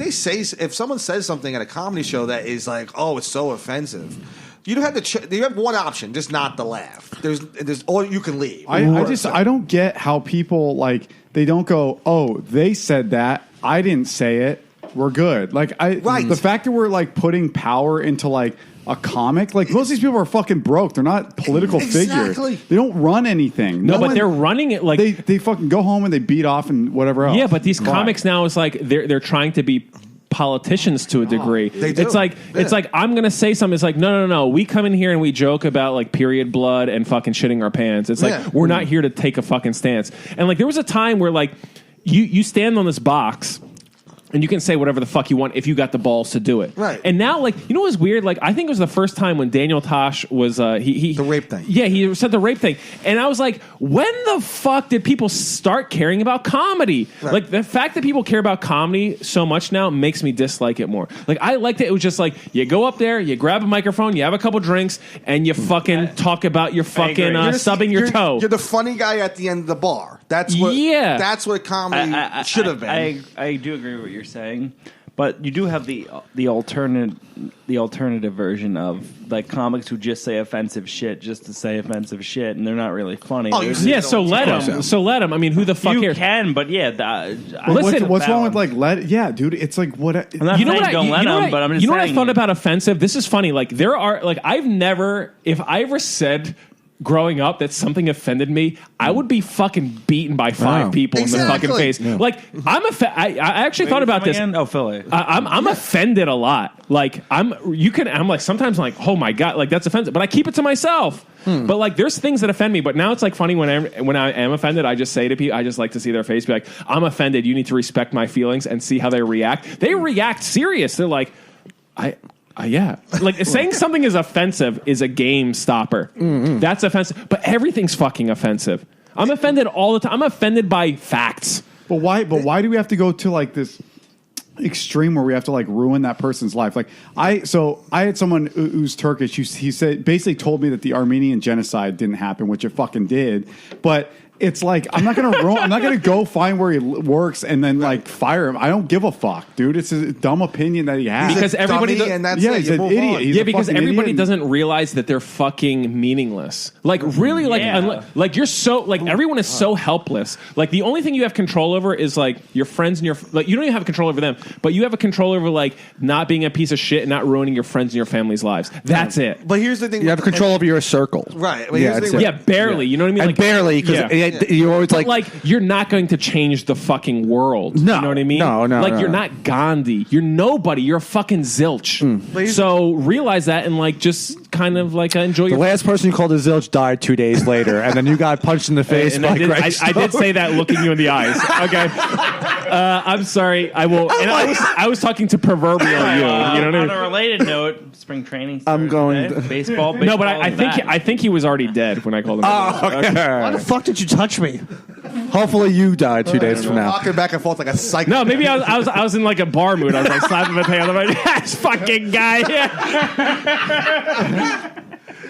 if someone says something at a comedy show that is like, oh, it's so offensive, you don't have to. You have one option, just not to laugh. There's or you can leave. I don't get how people like they don't go, oh, they said that, I didn't say it, we're good. Like the fact that we're like putting power into like a comic, like most of these people are fucking broke. They're not political figures. They don't run anything. No, but they're running it like they fucking go home and they beat off and whatever else. Yeah, but these comics now is like they're trying to be politicians to a degree. They do. It's like I'm gonna say something. It's like no. We come in here and we joke about like period blood and fucking shitting our pants. It's like we're not here to take a fucking stance. And like there was a time where like you stand on this box. And you can say whatever the fuck you want if you got the balls to do it. Right. And now, like, what was weird? Like, I think it was the first time when Daniel Tosh was... the rape thing. Yeah, he said the rape thing. And I was like, when the fuck did people start caring about comedy? Right. Like, the fact that people care about comedy so much now makes me dislike it more. Like, I liked it. It was just like, you go up there, you grab a microphone, you have a couple drinks, and you fucking talk about your fucking stubbing your toe. You're the funny guy at the end of the bar. That's what comedy should have been. I do agree with what you're saying, but you do have the alternative version of like comics who just say offensive shit just to say offensive shit, and they're not really funny. So let them. I mean, who the fuck cares? You can, but listen. What's wrong with like let? Yeah, dude, it's like what? I'm not saying don't let them, but I'm just saying. What I thought about offensive? This is funny. Like there are like if I ever said growing up that something offended me, I would be fucking beaten by 5 people in the fucking face. Yeah. Like, I actually thought about this. Oh, Philly. I'm offended a lot. Like, I'm like, sometimes I'm like, oh my God, like that's offensive. But I keep it to myself. But like, there's things that offend me. But now it's like funny when I am offended, I just say to people, I just like to see their face, be like, I'm offended. You need to respect my feelings and see how they react. They react serious. They're like, yeah. Like, saying something is offensive is a game stopper. Mm-hmm. That's offensive. But everything's fucking offensive. I'm offended all the time. I'm offended by facts. But why do we have to go to like this extreme where we have to like ruin that person's life? Like I had someone who's Turkish. He said, basically told me that the Armenian genocide didn't happen, which it fucking did. But it's like, I'm not gonna go find where he works and then like fire him. I don't give a fuck, dude. It's a dumb opinion that he has. Because everybody, he's an idiot. Because everybody doesn't realize that they're fucking meaningless. Like really, like you're so like everyone is so helpless. Like the only thing you have control over is like your friends and your like. You don't even have control over them, but you have a control over like not being a piece of shit and not ruining your friends and your family's lives. That's it. But here's the thing: you have control over your circle, right? Barely. You know what I mean? And like, barely because. You always like you're not going to change the fucking world. No, you know what I mean? No. Like you're not Gandhi. You're nobody. You're a fucking zilch. So realize that and like just kind of like enjoy. The last person you called a zilch died 2 days later, and then you got punched in the face. And I did say that looking you in the eyes. Okay, I'm sorry. I will. And I was talking to proverbial you. You know what I mean? On a related note, spring training. I'm going baseball. No, but I think he was already dead when I called him. Okay. Why the fuck did you touch me? Hopefully you die 2 days from now. Walking back and forth like a psycho. No, maybe I was in like a bar mood. I was like slapping my thing on the right. This fucking guy.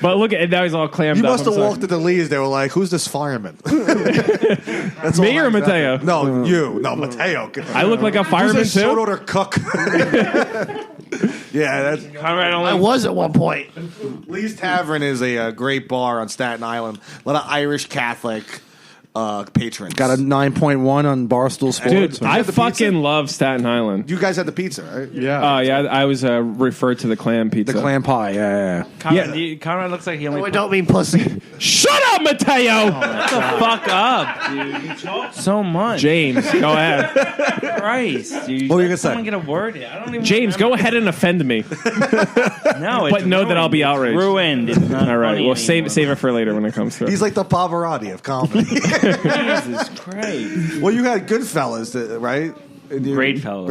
But look at now he's all clammed you up. must have walked to the leads. They were like, "Who's this fireman?" That's me or Matteo? No, you. No, Matteo. I look like a fireman Who's this too. short order cook? Yeah, that's. I was at one point. Lee's Tavern is a great bar on Staten Island. A lot of Irish Catholic patrons. Got a 9.1 on Barstool Sports. Dude, I fucking love Staten Island. You guys had the pizza, right? Yeah. Yeah, I was referred to the clam pizza. The clam pie, yeah. Conrad looks like he only. I don't mean pussy. Shut up, Matteo! Shut the fuck up, dude. You talk so much. James, go ahead. Christ, dude. What were you gonna Someone say? get a word in. I don't even. James, go ahead and offend me. No, but know that I'll be outraged. Ruined. It's not all right. funny Well, save anymore. it for later when it comes to it. He's like the Pavarotti of comedy. Jesus Christ. Well, you had Goodfellas, right? Great fellow.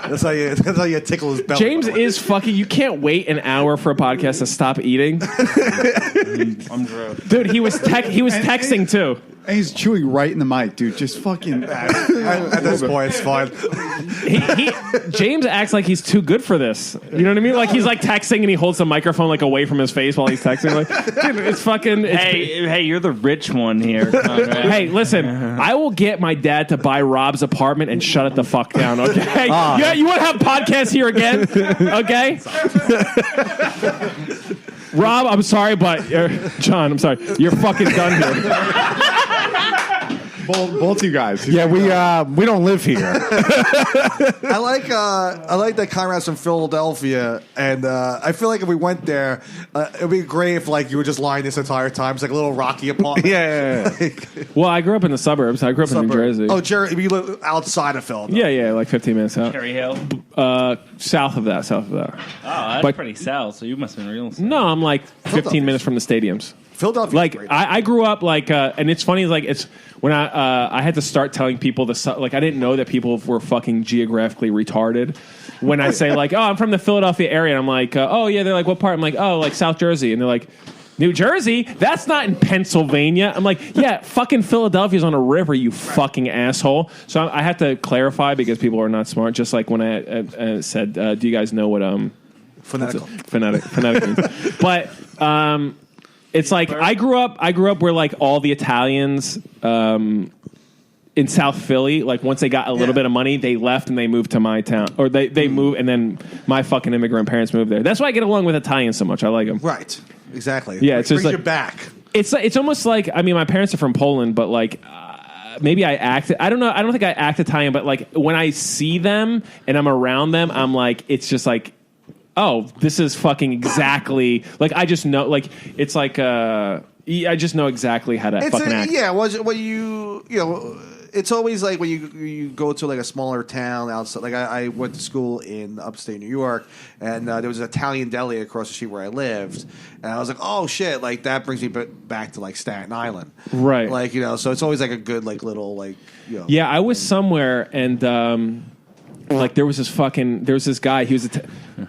That's how you tickle his belly. James is fucking. You can't wait an hour for a podcast to stop eating. I'm drunk. Dude, he was texting too. And he's chewing right in the mic, dude. Just fucking. At this point, it's fine. James acts like he's too good for this. You know what I mean? Like he's like texting and he holds the microphone like away from his face while he's texting. Like, dude, it's fucking. Hey, you're the rich one here. Conrad. Hey, listen, I will get my dad to buy Rob's apartment and shut it the fuck down. Okay? Yeah, you want to have podcasts here again? Okay. Rob, I'm sorry, but John, I'm sorry. You're fucking done here. Both you guys. Yeah, we don't live here. I like that Conrad's from Philadelphia, and I feel like if we went there, it'd be great if like you were just lying this entire time. It's like a little Rocky apartment. Yeah. Well, I grew up in the suburbs. I grew up in New Jersey. Oh, Jerry, you live outside of Philadelphia. Yeah, like 15 minutes out. Cherry Hill. South of that. Oh, that's pretty south. So you must have been real south. No, I'm like 15 minutes from the stadiums. Philadelphia. Like I grew up like, and it's funny. Like it's when I had to start telling people this. Like I didn't know that people were fucking geographically retarded. When I say like, oh, I'm from the Philadelphia area, and I'm like, oh yeah, they're like, what part? I'm like, oh, like South Jersey, and they're like, New Jersey? That's not in Pennsylvania. I'm like, yeah, fucking Philadelphia's on a river, you fucking asshole. So I had to clarify because people are not smart. Just like when I said, do you guys know what Phonetical. Phonetic means? But it's like I grew up where like all the Italians in South Philly, like once they got a little bit of money, they left and they moved to my town, or they moved, and then my fucking immigrant parents moved there. That's why I get along with Italians so much. I like them. Right. Exactly. Yeah, it's just brings like you back. It's almost like, I mean, my parents are from Poland, but like maybe I act. I don't know. I don't think I act Italian, but like when I see them and I'm around them, I'm like, it's just like oh, this is fucking exactly like I just know like it's like I just know exactly how to fucking act. Yeah, what you know. It's always like when you go to like a smaller town outside. Like I went to school in upstate New York, and there was an Italian deli across the street where I lived, and I was like, oh shit, like that brings me back to like Staten Island, Right? Like so it's always like a good like little like Yeah, I was somewhere and. Like there was this guy. He was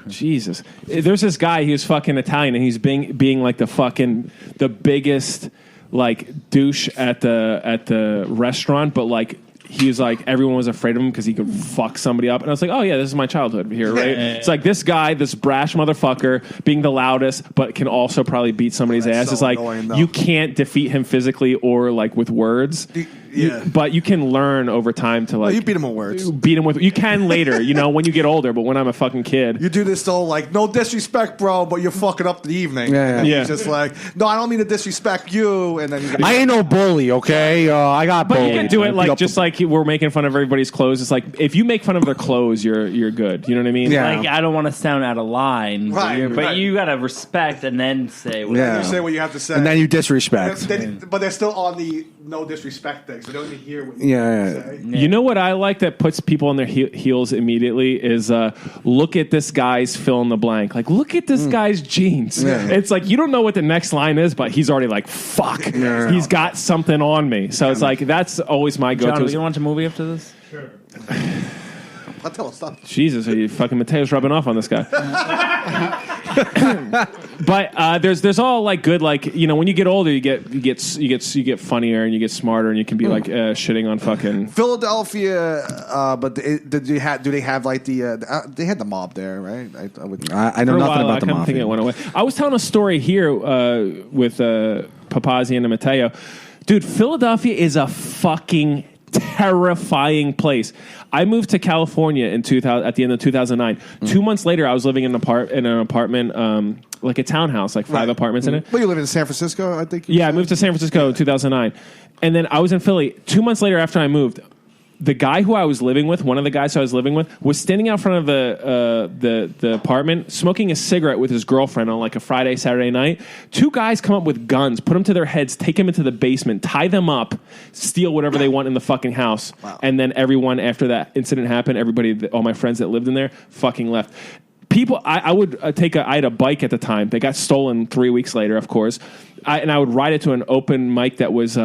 Jesus. There's this guy. He was fucking Italian, and he's being like the biggest like douche at the restaurant. But like he was like everyone was afraid of him because he could fuck somebody up. And I was like, oh yeah, this is my childhood here, right? It's like this guy, this brash motherfucker, being the loudest, but can also probably beat somebody's ass. So it's like annoying, you can't defeat him physically or like with words. But you can learn over time to like. You beat him with words. Beat him with. You can later, when you get older. But when I'm a fucking kid, you do this though, like no disrespect, bro, but you're fucking up the evening. Yeah. He's just like, no, I don't mean to disrespect you, and then I ain't no bully, okay? I got bullied. But you can do it like just like we're making fun of everybody's clothes. It's like if you make fun of their clothes, you're good. You know what I mean? Yeah. Like I don't want to sound out of line, Right, but you gotta respect and then say what you say what you have to say, and then you disrespect. But they're still on the no disrespect thing, so they don't even hear what you say. You know what I like that puts people on their heels immediately is look at this guy's fill in the blank. Like, look at this guy's jeans. Yeah. It's like you don't know what the next line is, but he's already like, fuck. Yeah. He's got something on me. So it's like that's always my go-to. John, are we gonna watch a movie after this? Sure. I'll tell him stop. Jesus, are you fucking Mateo's rubbing off on this guy? But there's all like good when you get older you get funnier and you get smarter and you can be like shitting on fucking Philadelphia. But do they have like they had the mob there, right? I know nothing about the I think mafia. it went away. I was telling a story here with Pappazian and Matteo. Dude, Philadelphia is a fucking terrifying place. I moved to California at the end of 2009. 2 months later, I was living in an apartment, like a townhouse, like 5 apartments in it. Well, you live in San Francisco, I think. Yeah, I moved to San Francisco in 2009, and then I was in Philly 2 months later after I moved. The guy who I was living with, one of the guys I was living with, was standing out front of the apartment, smoking a cigarette with his girlfriend on like a Friday, Saturday night. 2 guys come up with guns, put them to their heads, take them into the basement, tie them up, steal whatever they want in the fucking house. Wow. And then everyone, after that incident happened, all my friends that lived in there, fucking left. People, I would I had a bike at the time. They got stolen 3 weeks later, of course. And I would ride it to an open mic that was...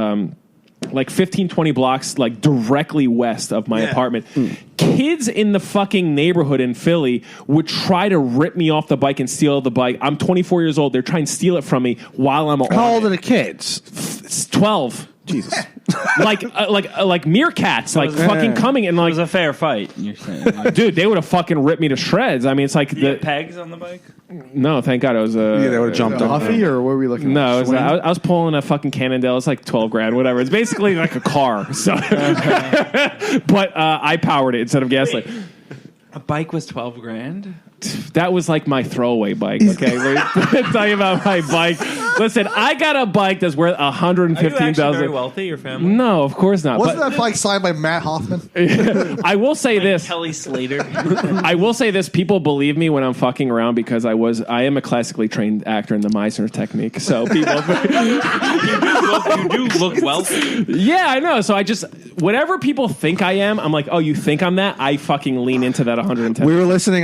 like 15, 20 blocks, like directly west of my apartment. Kids in the fucking neighborhood in Philly would try to rip me off the bike and steal the bike. I'm 24 years old. They're trying to steal it from me while I'm on How old are the kids? It's 12. Jesus. like meerkats, like fucking coming and It like was a fair fight. You're saying, dude, they would have fucking ripped me to shreds. I mean, it's like the pegs on the bike. No, thank God it was Yeah, they would have jumped off. Huffy, or what were we looking No, at? I was pulling a fucking Cannondale. It's like 12 grand, whatever. It's basically like a car. So, but I powered it instead of gasoline. A bike was 12 grand? That was like my throwaway bike. Okay, we're talking about my bike. Listen, I got a bike that's worth $115,000. Very wealthy, your family? No, of course not. Wasn't that bike signed by Matt Hoffman? I will say this. Kelly Slater. I will say this. People believe me when I'm fucking around because I am a classically trained actor in the Meisner technique. So people, you do look wealthy. yeah, I know. So I just whatever people think I am, I'm like, oh, you think I'm that? I fucking lean into that 110.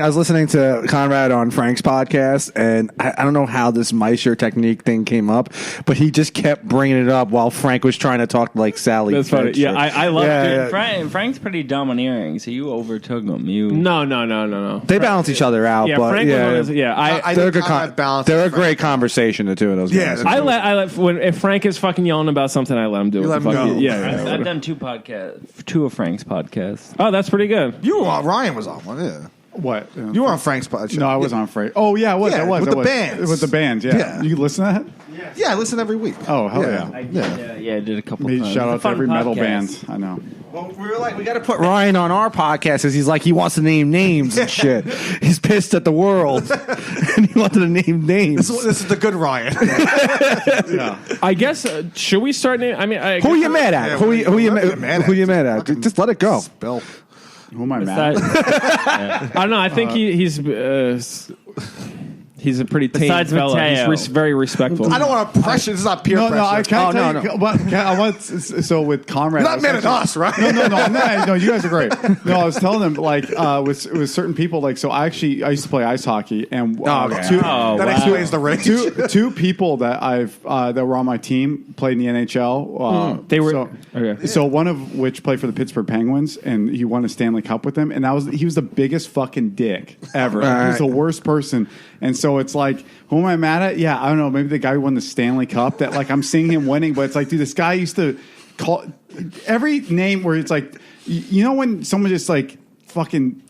I was listening to Conrad on Frank's podcast, and I don't know how this Meisner technique thing came up, but he just kept bringing it up while Frank was trying to talk like Sally. That's funny. Yeah, I love it. Yeah. Frank's pretty domineering, so you overtook him. No. They balance each other out. Yeah, but Frank was they're a great conversation, the two of those guys. I let if Frank is fucking yelling about something, I let him do it. let him go. Yeah, I've done 2 podcasts, 2 of Frank's podcasts. Oh, that's pretty good. You were on, Ryan was on one, yeah. What? You were on Frank's podcast. No, I was on Frank. Oh, yeah, I was. Yeah, I was. with I the was. bands. With the bands, yeah. You listen to that? Yeah, I listen every week. Oh, hell Yeah. yeah. Yeah, I did a couple Made times. shout out It's to a every fun metal podcast. band. I know. Well, we were like, we got to put Ryan on our podcast because he's like, he wants to name names and shit. He's pissed at the world, and he wanted to name names. This is the good Ryan. Yeah. I guess should we start naming? I mean, Who you mad at? Yeah, Who you mad at? Fucking Just let it go. Spill. Who am I mad at? I don't know. I think he's He's a pretty tame Besides fella. Matteo. He's very respectful. I don't want to pressure. This is not peer No, pressure. I can't tell you. But I want, so with Conrad, You're not mad at us, right? No, you guys are great. No, I was telling them with certain people so I used to play ice hockey and that explains the range. two people that that were on my team played in the NHL. They were So one of which played for the Pittsburgh Penguins, and he won a Stanley Cup with them, and he was the biggest fucking dick ever. He was the worst person. And so it's like, who am I mad at? Yeah, I don't know. Maybe the guy who won the Stanley Cup that I'm seeing him winning, but it's like, dude, this guy used to call every name where it's like, you know, when someone just fucking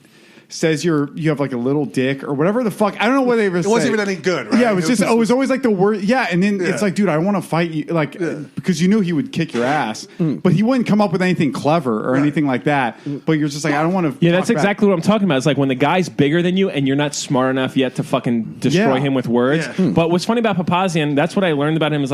says you have a little dick or whatever the fuck. I don't know what they were saying. It wasn't even any good, right? Yeah, it was always the word. Yeah, and then it's like, dude, I want to fight you, because you knew he would kick your ass, but he wouldn't come up with anything clever or anything like that. But you're just like, I don't want to. Yeah, that's exactly what I'm talking about. It's like when the guy's bigger than you and you're not smart enough yet to fucking destroy him with words. Yeah. But what's funny about Pappazian, that's what I learned about him, is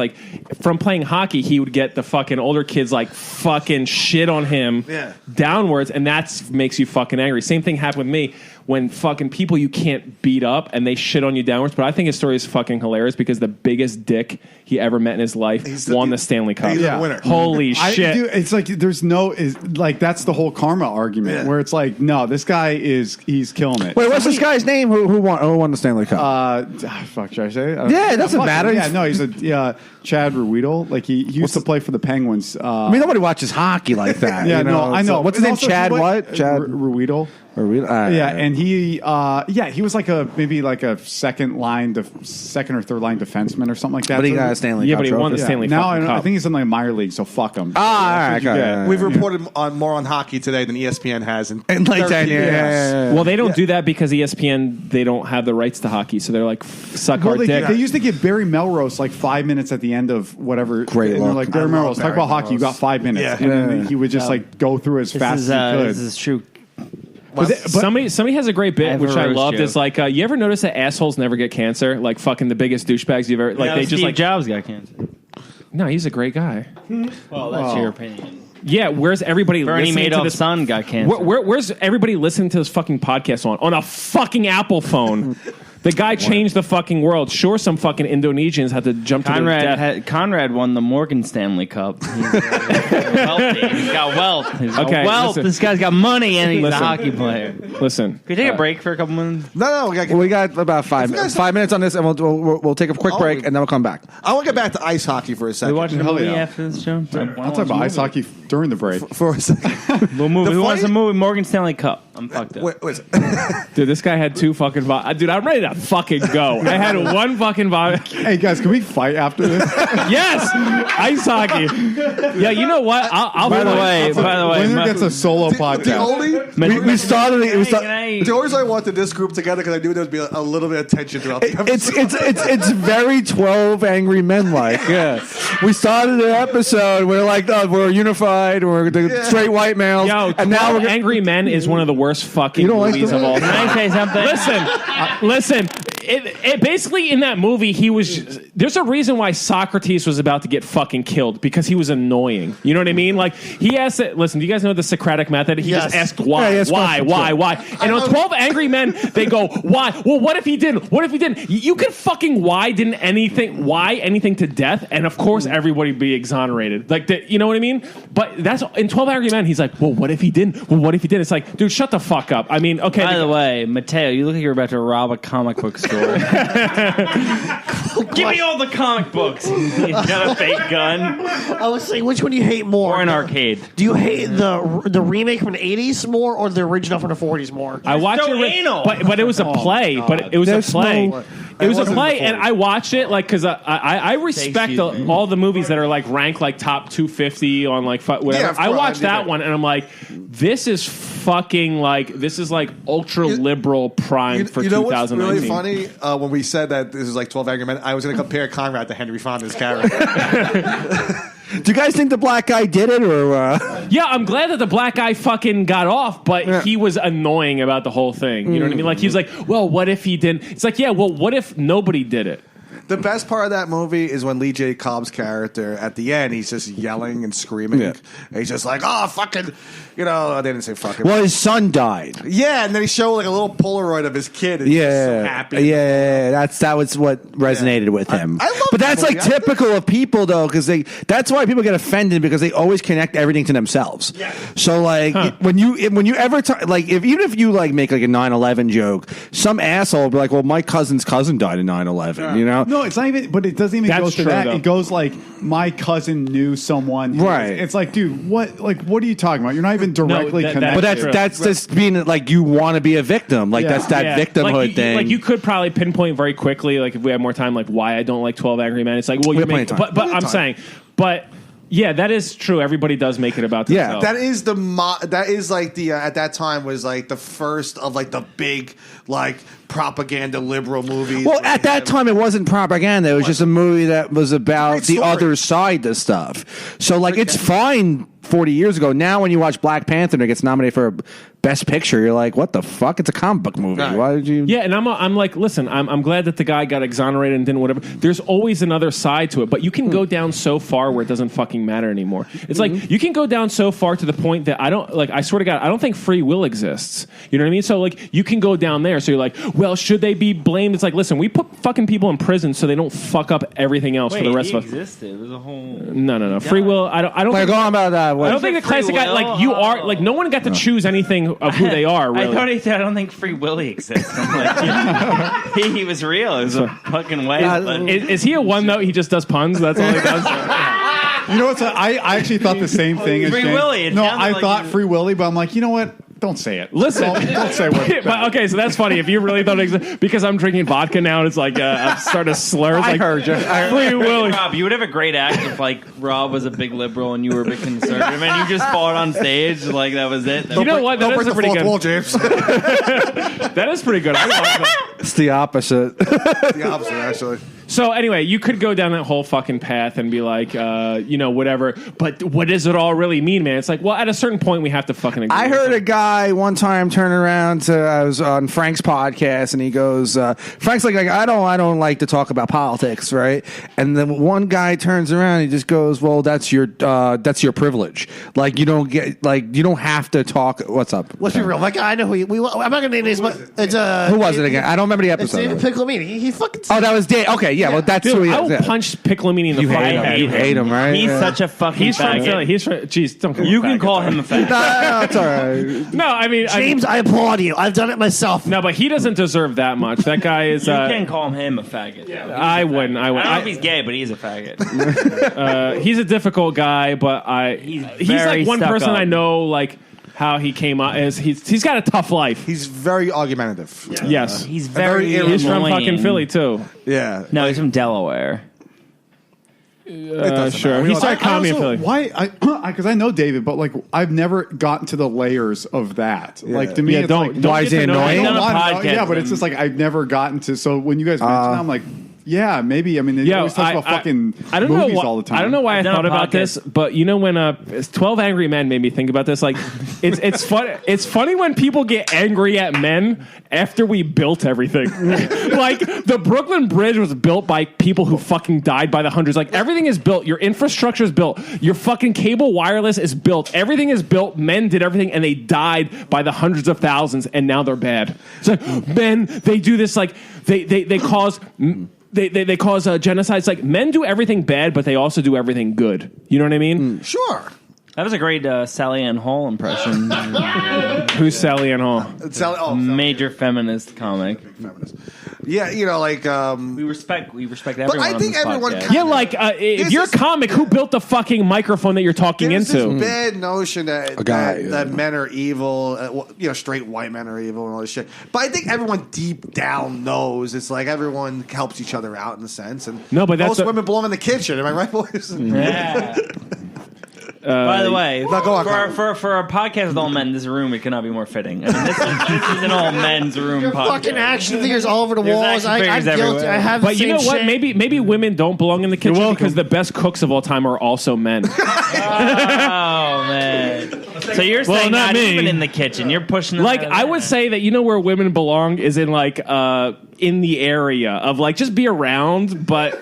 from playing hockey, he would get the fucking older kids fucking shit on him downwards, and that makes you fucking angry. Same thing happened with me. When fucking people you can't beat up and they shit on you downwards. But I think his story is fucking hilarious because the biggest dick he ever met in his life won the Stanley Cup. He's the winner. Holy shit. Dude, it's like there's that's the whole karma argument where it's like, no, this guy he's killing it. Wait, what's this guy's name? Who won the Stanley Cup? Fuck, should I say? Yeah, it doesn't matter. Yeah, no, he's Chad Ruedel. He used to play for the Penguins. I mean, nobody watches hockey like that. Yeah, no, I know. What's his name? Chad Ruedel. And he was maybe a second or third line defenseman or something like that. But he got a Stanley Cup. Yeah, but he won the Stanley Cup. Now I think he's in the minor league, so fuck him. We've reported more on hockey today than ESPN has in 10 years. Well, they don't do that because ESPN, they don't have the rights to hockey, so they're suck our dick. They used to give Barry Melrose 5 minutes at the end of whatever. Great and they're like, Barry Melrose, talk about hockey. You got 5 minutes. Yeah. And then he would just go through as fast as he could. This is true. But somebody has a great bit, which I loved. Is you ever notice that assholes never get cancer? Fucking the biggest douchebags you've ever they just Steve Jobs got cancer. No, he's a great guy. Well, that's your opinion. Yeah, where's everybody Bernie listening to Madoff's this? son got cancer. Where's everybody listening to this fucking podcast on a fucking Apple phone? The guy changed the fucking world. Sure, some fucking Indonesians had to jump to their death. Conrad won the Morgan Stanley Cup. He's wealthy. He's got wealth. Listen. This guy's got money and he's a hockey player. Listen. Can we take a break for a couple minutes? No. We got about 5 minutes on this, and we'll take a quick break, and then we'll come back. I want to get back to ice hockey for a second. We watching a movie after this show? I'll talk about ice hockey during the break. For a second. We'll move. Who wants a movie? Morgan Stanley Cup. I'm fucked up. Wait. Dude, this guy had 2 fucking Dude, I'm ready to fucking go. I had 1 fucking Hey, guys, can we fight after this? Yes! Ice hockey. Yeah, you know what? By the way, Winner gets a solo podcast. We started. The only reason I wanted this group together because I knew there would be a little bit of tension throughout the episode. It's very 12 Angry Men like. Yeah, we started an episode. We're we're unified. We're the straight white males. Yo, and now we're Angry Men is one of the worst fucking movies of all time. Can I say something? Listen. It basically in that movie there's a reason why Socrates was about to get fucking killed because he was annoying. You know what I mean? He asked it. Listen, do you guys know the Socratic method? He just asked why, why. And on 12 Angry Men, they go why? Well, what if he didn't? What if he didn't? You could fucking why anything to death, and of course everybody would be exonerated. You know what I mean? But that's in 12 Angry Men. He's like, well, what if he didn't? Well, what if he did? It's like, dude, shut the fuck up. I mean, okay. By the way, Matteo, you look like you're about to rob a comic book store. Give me all the comic books. He's got a fake gun. I was saying, which one do you hate more? Or an arcade. Do you hate the remake from the 80s more or the original from the 40s more? I watched it, but it was a play. But it was a play. It was a play, and I watched it because I respect all the movies that are ranked top 250 on whatever. Yeah, I watched that one, and I'm like, this is fucking ultra liberal prime for 2019. You know what's really funny? When we said that this is 12 Angry Men, I was going to compare Conrad to Henry Fonda's character. Do you guys think the black guy did it, or? Yeah, I'm glad that the black guy fucking got off, but he was annoying about the whole thing. You know what I mean? He was like, well, what if he didn't? It's like, yeah, well, what if nobody did it? The best part of that movie is when Lee J. Cobb's character at the end, he's just yelling and screaming. Yeah. And he's just like, "Oh, fucking," they didn't say fucking. Well, his son died. Yeah, and then he showed like a little Polaroid of his kid. And he's just so happy. Yeah. That was what resonated with him. I love but that that's like movie. typical of people though, because that's why people get offended because they always connect everything to themselves. Yeah. So like when you ever like even if you like make like a 9/11 joke, some asshole will be like, "Well, my cousin's cousin died in 9/11." You know? No, it's not even. But it doesn't even go to true, that. though. It goes like my cousin knew someone. Right. It's like, dude, what? Like, what are you talking about? You're not even directly connected. But that's just being like you want to be a victim. Like that's that victimhood like, thing. Like you could probably pinpoint very quickly, like if we had more time, like why I don't like 12 Angry Men. It's like, well, you make, but I'm saying, but yeah, that is true. Everybody does make it about themselves. That is that is like the at that time was like the first of like the big like propaganda liberal movies. Well, at that time, it wasn't propaganda. It was just a movie that was about the other side to stuff. So, like, it's fine 40 years ago. Now, when you watch Black Panther and it gets nominated for Best Picture, you're like, what the fuck? It's a comic book movie. Right. Why did you? Yeah, and I'm like, listen, I'm glad that the guy got exonerated and didn't whatever. There's always another side to it, but you can go down so far where it doesn't fucking matter anymore. It's like you can go down so far to the point that I swear to God, I don't think free will exists. You know what I mean? So like, you can go down there. So you're like, well, should they be blamed? It's like, listen, we put fucking people in prison so they don't fuck up everything else for the rest of us. Existed. It was a whole. No. Free will. I don't. Like, think, going about that. I don't think the classic guy like you are like no one got to choose anything of who they are. Really. I don't think Free Willy exists. I'm like, he was real. It was a fucking way. Is he a one note? He just does puns. That's all he does. You know what? I actually thought the same thing as Free James. Willy. No, I thought Free Willy, but I'm like, you know what? Don't say it. Listen, don't say what. But, okay, so that's funny. If you really thought it existed, because I'm drinking vodka now, and it's like I'm starting to slur. It's I like, heard you. Free Willy. Rob, you would have a great act if like Rob was a big liberal and you were a big conservative, and you just fought on stage like that was it. You know what? That is a pretty good. Wall, James. That is pretty good. I like that. It's the opposite. The opposite, actually. So anyway, you could go down that whole fucking path and be like, whatever. But what does it all really mean, man? It's like, well, at a certain point, we have to fucking agree. I heard a guy one time turn around I was on Frank's podcast, and he goes, Frank's like I don't like to talk about politics, right? And then one guy turns around, and he just goes, well, that's your privilege. Like you don't have to talk. What's up? Let's be real. Like I know who I'm not gonna name names, but it's Who was it again? I don't remember the It's episode. David Piccolomini. He fucking. Oh, that was Dave. Okay, yeah. Well, that's who Dude, he I is. will punch Piccolomini in the You fucking hate him. head. You hate him, right? He's such a fucking. He's from faggot. Philly. He's from. Jeez, don't. You can call him a faggot. No, it's all right. No, I mean, James, I applaud you. I've done it myself. no, but he doesn't deserve that much. That guy is. You can call him a faggot. Yeah, I wouldn't. I don't know if he's gay, but he is a faggot. He's a difficult guy, but he's very like one stuck person up. I know, like how he came out as he's got a tough life. He's very argumentative. Yes, He's very. he's from annoying. fucking Philly too. Yeah. No, he's from Delaware. Sure. He started I comedy in also- Philly. Why? Because I know David, but like I've never gotten to the layers of that. Like to me, Yeah, it's don't- like, don't Why get is he to know annoying? him. Done a I don't know. podcast Yeah, but it's and- just like I've never gotten to. So when you guys mention it, I'm like, yeah, maybe. I mean, they always talk about fucking I don't know movies why, all the time. I don't know why I I've done thought a about podcast. this, but you know when 12 Angry Men made me think about this. Like, it's fun. It's funny when people get angry at men after we built everything. Like the Brooklyn Bridge was built by people who fucking died by the hundreds. Like everything is built. Your infrastructure is built. Your fucking cable wireless is built. Everything is built. Men did everything, and they died by the hundreds of thousands, and now they're bad. It's like men. They do this. Like they cause. They cause genocides. Like men do everything bad, but they also do everything good. You know what I mean? Sure. That was a great Sally Ann Hall impression. Who's Sally Ann Hall? Major feminist comic. Yeah, you know, like. We respect everyone. I on think this everyone podcast. kind Yeah, like if you're a this- comic, who built the fucking microphone that you're talking There's into? this bad notion that guy, that men are evil, straight white men are evil and all this shit. But I think everyone deep down knows it's like everyone helps each other out in a sense. And No, but that's most a- women belong in the kitchen. Am I right, boys? Yeah. By the way, go on, Conrad. for a podcast with all men, this room it cannot be more fitting. I mean, this is an all men's room. podcast. Fucking action figures all over the There's walls. action I'm figures guilty. everywhere. I have. the But you know same what? shit. Maybe women don't belong in the kitchen welcome. because the best cooks of all time are also men. Oh man, So you're saying not not me. even in the kitchen. You're pushing them Like, out of I would there. say that where women belong is in like in the area of like just be around, but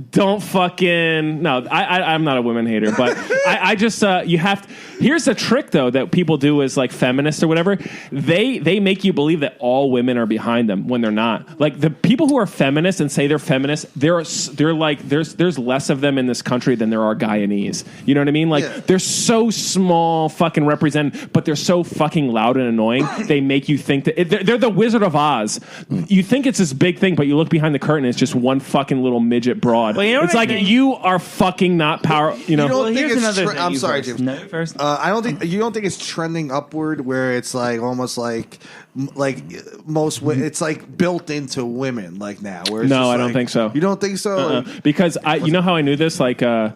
don't fucking no. I'm not a women hater, but I just you have to. Here's the trick though that people do is like feminists or whatever. They make you believe that all women are behind them when they're not. Like the people who are feminists and say they're feminists, they're like there's less of them in this country than there are Guyanese. You know what I mean? Like they're so small, fucking represented, but they're so fucking loud and annoying. They make you think that they're the Wizard of Oz. You think it's this big thing, but you look behind the curtain, it's just one fucking little midget broad. Well, you know it's what I like think? you are fucking not power. You know. You don't think here's it's another thing. I'm You sorry, first. James. No, first. I don't think you don't think it's trending upward where it's like almost like it's like built into women like now. Where it's No, just I don't like- think so. You don't think so? Because you know how I knew this, like from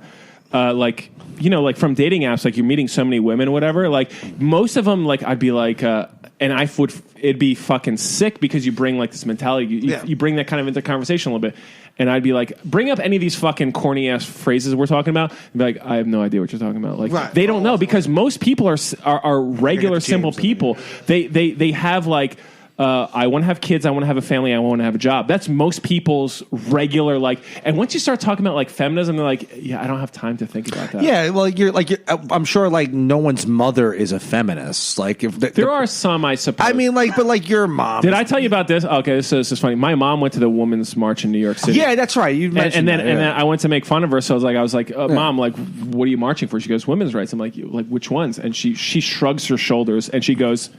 dating apps, like you're meeting so many women, whatever. Like most of them, like I'd be like, and it'd be fucking sick because you bring like this mentality, you bring that kind of into conversation a little bit. And I'd be like, bring up any of these fucking corny ass phrases we're talking about. And be like, I have no idea what you're talking about. Like they don't know because most people are regular, simple people. They have like. I want to have kids. I want to have a family. I want to have a job. That's most people's regular like. And once you start talking about like feminism, they're like, yeah, I don't have time to think about that. Yeah, well, I'm sure like no one's mother is a feminist. Like if There are some, I suppose. I mean, but like your mom. Did I tell you about this? Okay, so this is funny. My mom went to the Women's March in New York City. Yeah, that's right. You mentioned and then I went to make fun of her. So I was like, Mom, like, what are you marching for? She goes, women's rights. I'm like which ones? And she shrugs her shoulders and she goes,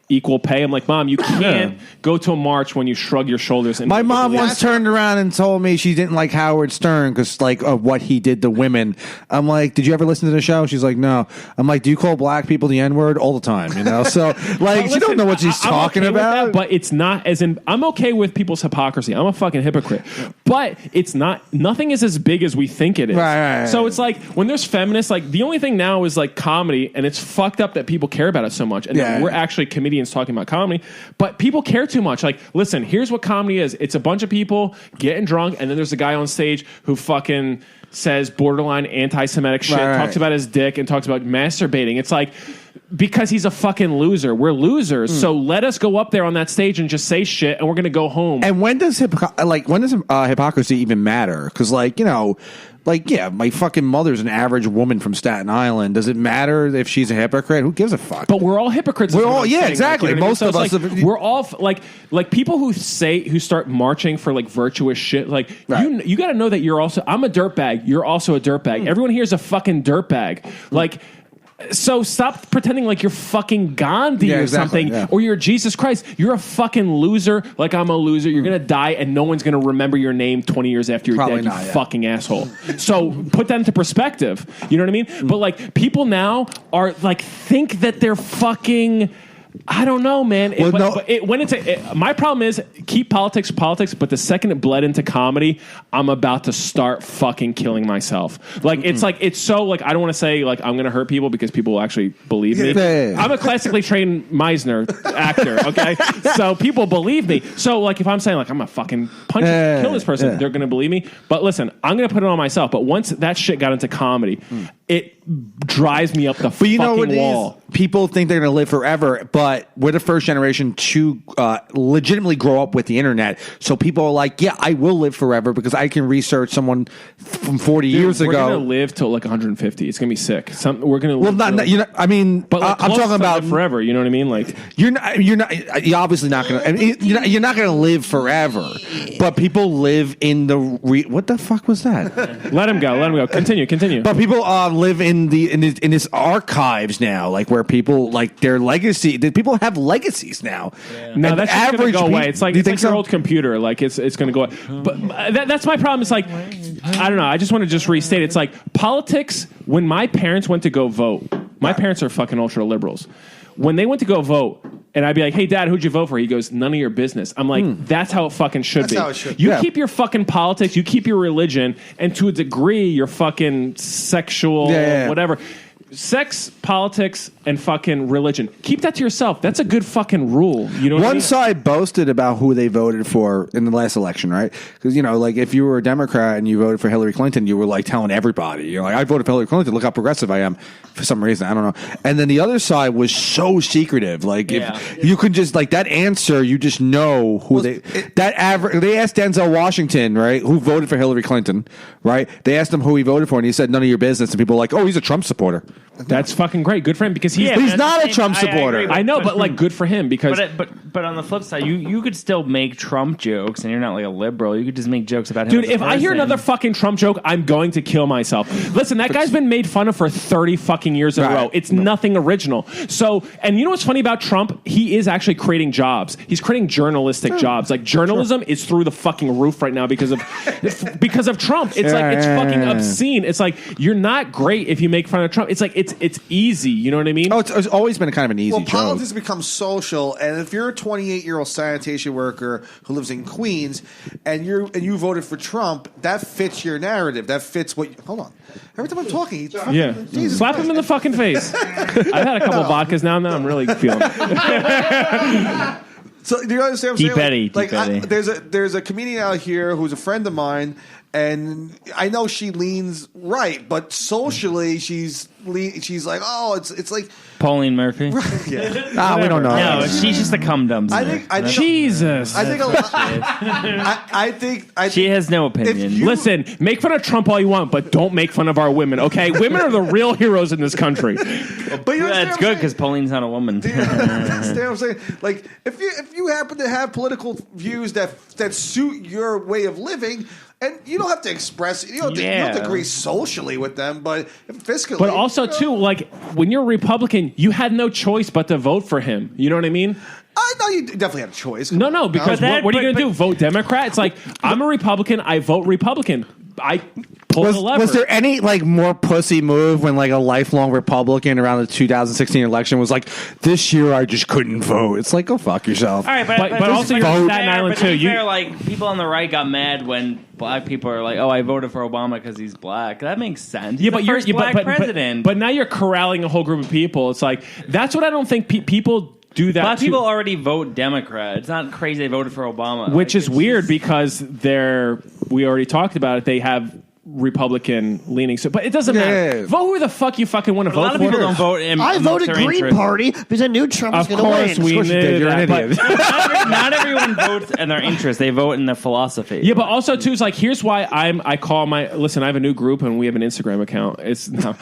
equal pay. I'm like, Mom, you can't go to a march when you shrug your shoulders. And My mom once turned around and told me she didn't like Howard Stern because like of what he did to women. I'm like, did you ever listen to the show? She's like, no. I'm like, do you call black people the N-word all the time? You know, so like she don't know what she's talking about. But it's not as in. I'm okay with people's hypocrisy. I'm a fucking hypocrite. But it's not. Nothing is as big as we think it is. Right. So it's like when there's feminists. Like the only thing now is like comedy, and it's fucked up that people care about it so much. And we're actually comedians talking about comedy, but people care too much. Like, listen, here's what comedy is. It's a bunch of people getting drunk, and then there's a guy on stage who fucking says borderline anti-Semitic shit, talks about his dick, and talks about masturbating. It's like, because he's a fucking loser. We're losers. So let us go up there on that stage and just say shit, and we're going to go home. And when does hypocrisy even matter? Because like, you know, like, yeah, my fucking mother's an average woman from Staten Island. Does it matter if she's a hypocrite? Who gives a fuck? But we're all hypocrites. We're all, yeah, exactly. Like, you know Most of us. like, we're all like people who start marching for like virtuous shit. Like you got to know that you're also. I'm a dirtbag. You're also a dirtbag. Everyone here is a fucking dirtbag. Like. So stop pretending like you're fucking Gandhi or something, or you're Jesus Christ. You're a fucking loser. Like I'm a loser. You're gonna die, and no one's gonna remember your name 20 years after you're Probably dead. not, You fucking asshole. So put that into perspective. You know what I mean? But like people now are like think that they're fucking. I don't know, man. My problem is keep politics, but the second it bled into comedy, I'm about to start fucking killing myself. Like it's so like I don't want to say like I'm going to hurt people because people will actually believe me. I'm a classically trained Meisner actor, okay? So people believe me. So like if I'm saying like I'm gonna fucking punch kill this person, they're going to believe me. But listen, I'm going to put it on myself. But once that shit got into comedy, it drives me up the fucking wall. People think they're going to live forever, but we're the first generation to legitimately grow up with the internet. So people are like, yeah, I will live forever because I can research someone from 40 years ago. We're going to live till like 150. It's going to be sick. We're going to live. Well, I mean, but like, I'm talking about forever. You know what I mean? Like you're obviously not going to. I mean, you're not going to live forever. But people live in the. What the fuck was that? Let him go. Continue. But people live in this archives now, like where people like their legacy. People have legacies now. Yeah. No, that's just going to go away. It's like your old computer. Like it's going to go away. But that's my problem. It's like I don't know. I just want to just restate. It's like politics. When my parents went to go vote, my parents are fucking ultra liberals. When they went to go vote, and I'd be like, "Hey, Dad, who'd you vote for?" He goes, "None of your business." I'm like, "That's how it fucking should be. How it should. You keep your fucking politics, you keep your religion, and to a degree, your fucking sexual whatever." sex, politics, and fucking religion. Keep that to yourself. That's a good fucking rule. You know what I One mean? side boasted about who they voted for in the last election, right? Because, like, if you were a Democrat and you voted for Hillary Clinton, you were, like, telling everybody. You're like, I voted for Hillary Clinton. Look how progressive I am. For some reason. I don't know. And then the other side was so secretive. Like, if you could just, like, that answer, you just know who they asked Denzel Washington, right, who voted for Hillary Clinton, right? They asked him who he voted for, and he said, none of your business. And people were like, oh, he's a Trump supporter. That's fucking great. Good for him because he's not a Trump supporter. I know, but like, good for him because. But on the flip side, you could still make Trump jokes, and you're not like a liberal. You could just make jokes about him. Dude, if I hear another fucking Trump joke, I'm going to kill myself. Listen, that guy's been made fun of for 30 fucking years in a row. It's nothing original. So, and you know what's funny about Trump? He is actually creating jobs. He's creating journalistic jobs. Like journalism is through the fucking roof right now because of Trump. It's it's fucking obscene. It's like you're not great if you make fun of Trump. It's like it's easy. You know what I mean? Oh, it's always been kind of an easy joke. Politics becomes social, and if you're a 28-year-old sanitation worker who lives in Queens, and you voted for Trump, that fits your narrative. That fits what. Hold on. Every time I'm talking, he's Jesus slap Christ. him in the fucking face. I've had a couple vodkas now, and I'm really feeling it. So do you understand what I'm saying? Deep Eddie. There's a comedian out here who's a friend of mine, and I know she leans right, but socially she's like, oh, it's like Pauline Murphy. Yeah. We don't know. No, she's just a cum dumb. I think Jesus. I think a lot. I think she has no opinion. Listen, make fun of Trump all you want, but don't make fun of our women. Okay, women are the real heroes in this country. But you that's good because Pauline's not a woman. Do you understand what I'm saying? Like, if you happen to have political views that suit your way of living, and you don't have to express, you don't have to agree socially with them, but fiscally. But also, too, like, when you're a Republican, you had no choice but to vote for him. You know what I mean? I know you definitely had a choice. No, because what are you going to do? Vote Democrat? It's like, I'm a Republican, I vote Republican. I pull the lever. Was there any more pussy move when a lifelong Republican around the 2016 election was like, this year I just couldn't vote? It's like, go fuck yourself. All right, but also you're in Staten Island too. People on the right got mad when black people are like, oh, I voted for Obama because he's black. That makes sense. He's the first black president. But now you're corralling a whole group of people. It's like that's what I don't think people do that. Black people already vote Democrat. It's not crazy they voted for Obama. Which is weird because we already talked about it. They have Republican leaning. So, but it doesn't matter. Vote who the fuck you fucking want to vote for. A lot of people don't vote. I voted Green Party because I knew Trump was going to win. Of course, we knew you're an idiot. Not everyone votes in their interest. They vote in their philosophy. Yeah, but also too is like here's why I call my listen. I have a new group and we have an Instagram account. It's no.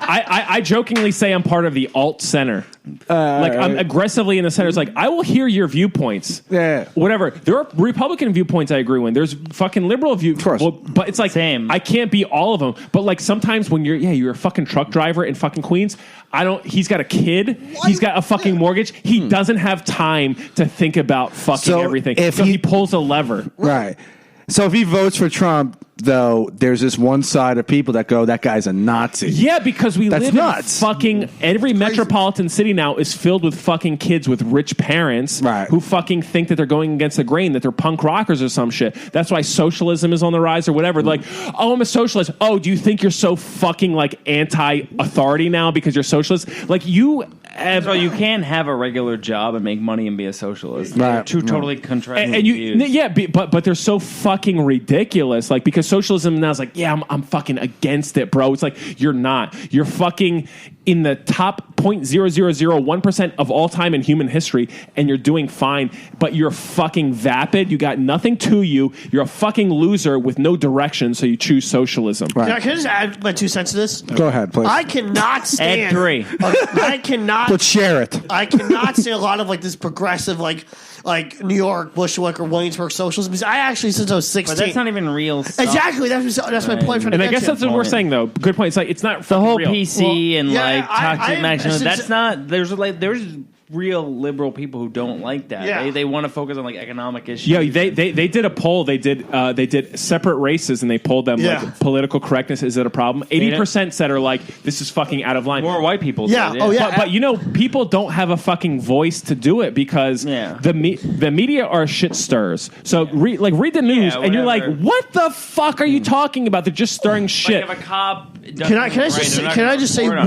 I jokingly say I'm part of the alt center. I'm aggressively in the center. It's like I will hear your viewpoints. Yeah, whatever. There are Republican viewpoints I agree with. There's fucking liberal viewpoints. Well, but it's like same. I can't be all of them. But like sometimes when you're a fucking truck driver in fucking Queens. He's got a kid. What? He's got a fucking mortgage. He doesn't have time to think about fucking everything. So he pulls a lever. Right. So if he votes for Trump, though, there's this one side of people that go, that guy's a Nazi. Yeah, because live nuts. in fucking every metropolitan city now is filled with fucking kids with rich parents who fucking think that they're going against the grain, that they're punk rockers or some shit. That's why socialism is on the rise or whatever. Like, oh, I'm a socialist. Oh, do you think you're so fucking like anti-authority now because you're socialist? Like you. So you can't have a regular job and make money and be a socialist. They're two totally contrasting views. Yeah, but they're so fucking ridiculous. Like because socialism now is like, yeah, I'm fucking against it, bro. It's like you're not. You're fucking in the top 0.0001% of all time in human history, and you're doing fine. But you're fucking vapid. You got nothing to you. You're a fucking loser with no direction. So you choose socialism. Right. Can I just add my 2 cents to this? Go ahead, please. I cannot stand. Add 3. I cannot. But share it. I cannot stand a lot of like this progressive like New York, Bushwick, or Williamsburg socialism. Because I actually, since I was 16, but that's not even real stuff. Exactly. That's my point. And I guess that's what we're saying, though. Good point. It's like it's not the whole real. PC and toxic masculinity. That's not. There's real liberal people who don't like that. Yeah. They want to focus on like economic issues. Yeah, they did a poll. They did separate races and they polled them like political correctness. Is it a problem? 80% said are like this is fucking out of line. More white people. Yeah. Did, Oh yeah. But people don't have a fucking voice to do it because the media are shit stirs. So read the news and you're like, what the fuck are you talking about? They're just stirring shit. Like if a cop Can I just say what?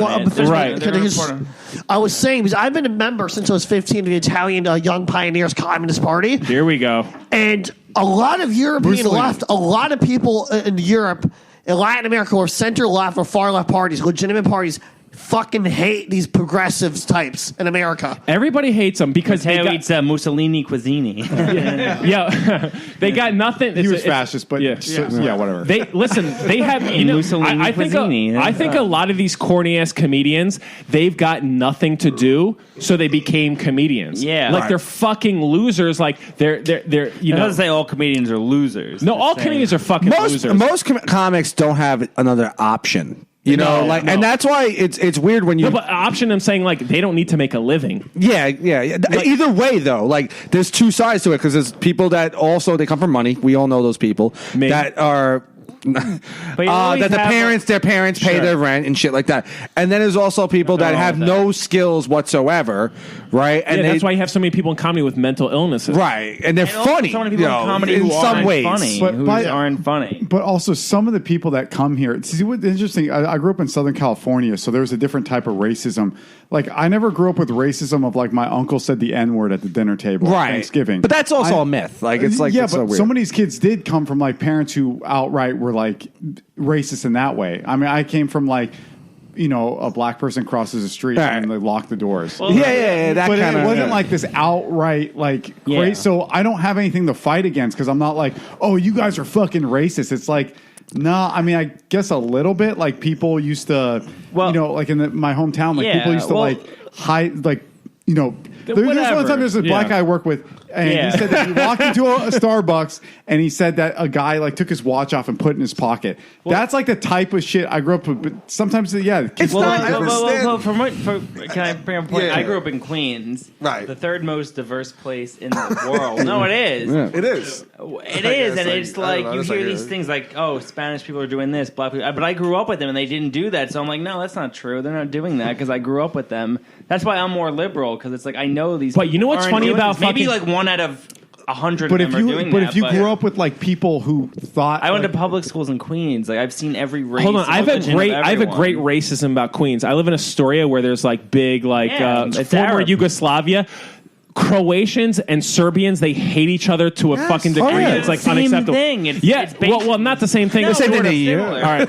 I was saying because I've been a member since I was 15 of the Italian Young Pioneers Communist Party. Here we go. And a lot of European left, a lot of people in Europe, in Latin America, or center left or far left parties, legitimate parties, fucking hate these progressives types in America. Everybody hates them because Matteo eats Mussolini cuisine. Yeah, they got nothing. He was fascist, but whatever. They have. I think a lot of these corny ass comedians, they've got nothing to do, so they became comedians. Yeah, like they're fucking losers. Like they're you know. Doesn't say all comedians are losers. No, all comedians are fucking losers. Most comics don't have another option. And that's why it's weird when you. No, but option. I'm saying like they don't need to make a living. Yeah. Like, either way, though, like there's two sides to it because there's people that also they come from money. We all know those people that are. That their parents pay their rent and shit like that, and then there's also people that have no skills whatsoever, right? And that's why you have so many people in comedy with mental illnesses, right? And they're funny. So many people in comedy in who some aren't ways, funny, aren't funny. But also some of the people that come here. See what's interesting? I grew up in Southern California, so there was a different type of racism. Like I never grew up with racism of like my uncle said the N-word at the dinner table at Thanksgiving, but that's also a myth. Like it's like but some of these kids did come from like parents who outright were like racist in that way. I mean, I came from like, a black person crosses the street and they lock the doors. Well, yeah. That kind of. It wasn't like this outright like crazy. So I don't have anything to fight against because I'm not like, oh, you guys are fucking racist. It's like, no, I mean, I guess a little bit. Like people used to, like in my hometown, like people used to like hide, like, there's one time there's a black guy I work with, and he said that he walked into a Starbucks, and he said that a guy like took his watch off and put it in his pocket. That's like the type of shit I grew up with. But sometimes, kids it's not. Can I bring up a point? I grew up in Queens, right? The third most diverse place in the world. No, it is. Yeah. It is. It is, and it's like you hear these things like, oh, Spanish people are doing this, black people. But I grew up with them, and they didn't do that. So I'm like, no, that's not true. They're not doing that because I grew up with them. That's why I'm more liberal because it's like I know these. But you know what's funny about maybe like 1 out of 100 of them are doing that. But if you grew up with like people who thought I went to public schools in Queens, like I've seen every race. Hold on, I have a great racism about Queens. I live in Astoria where there's like big former Yugoslavia. Croatians and Serbians, they hate each other to a fucking degree. It's like unacceptable. Thing. It's well, not the same thing. No, All right,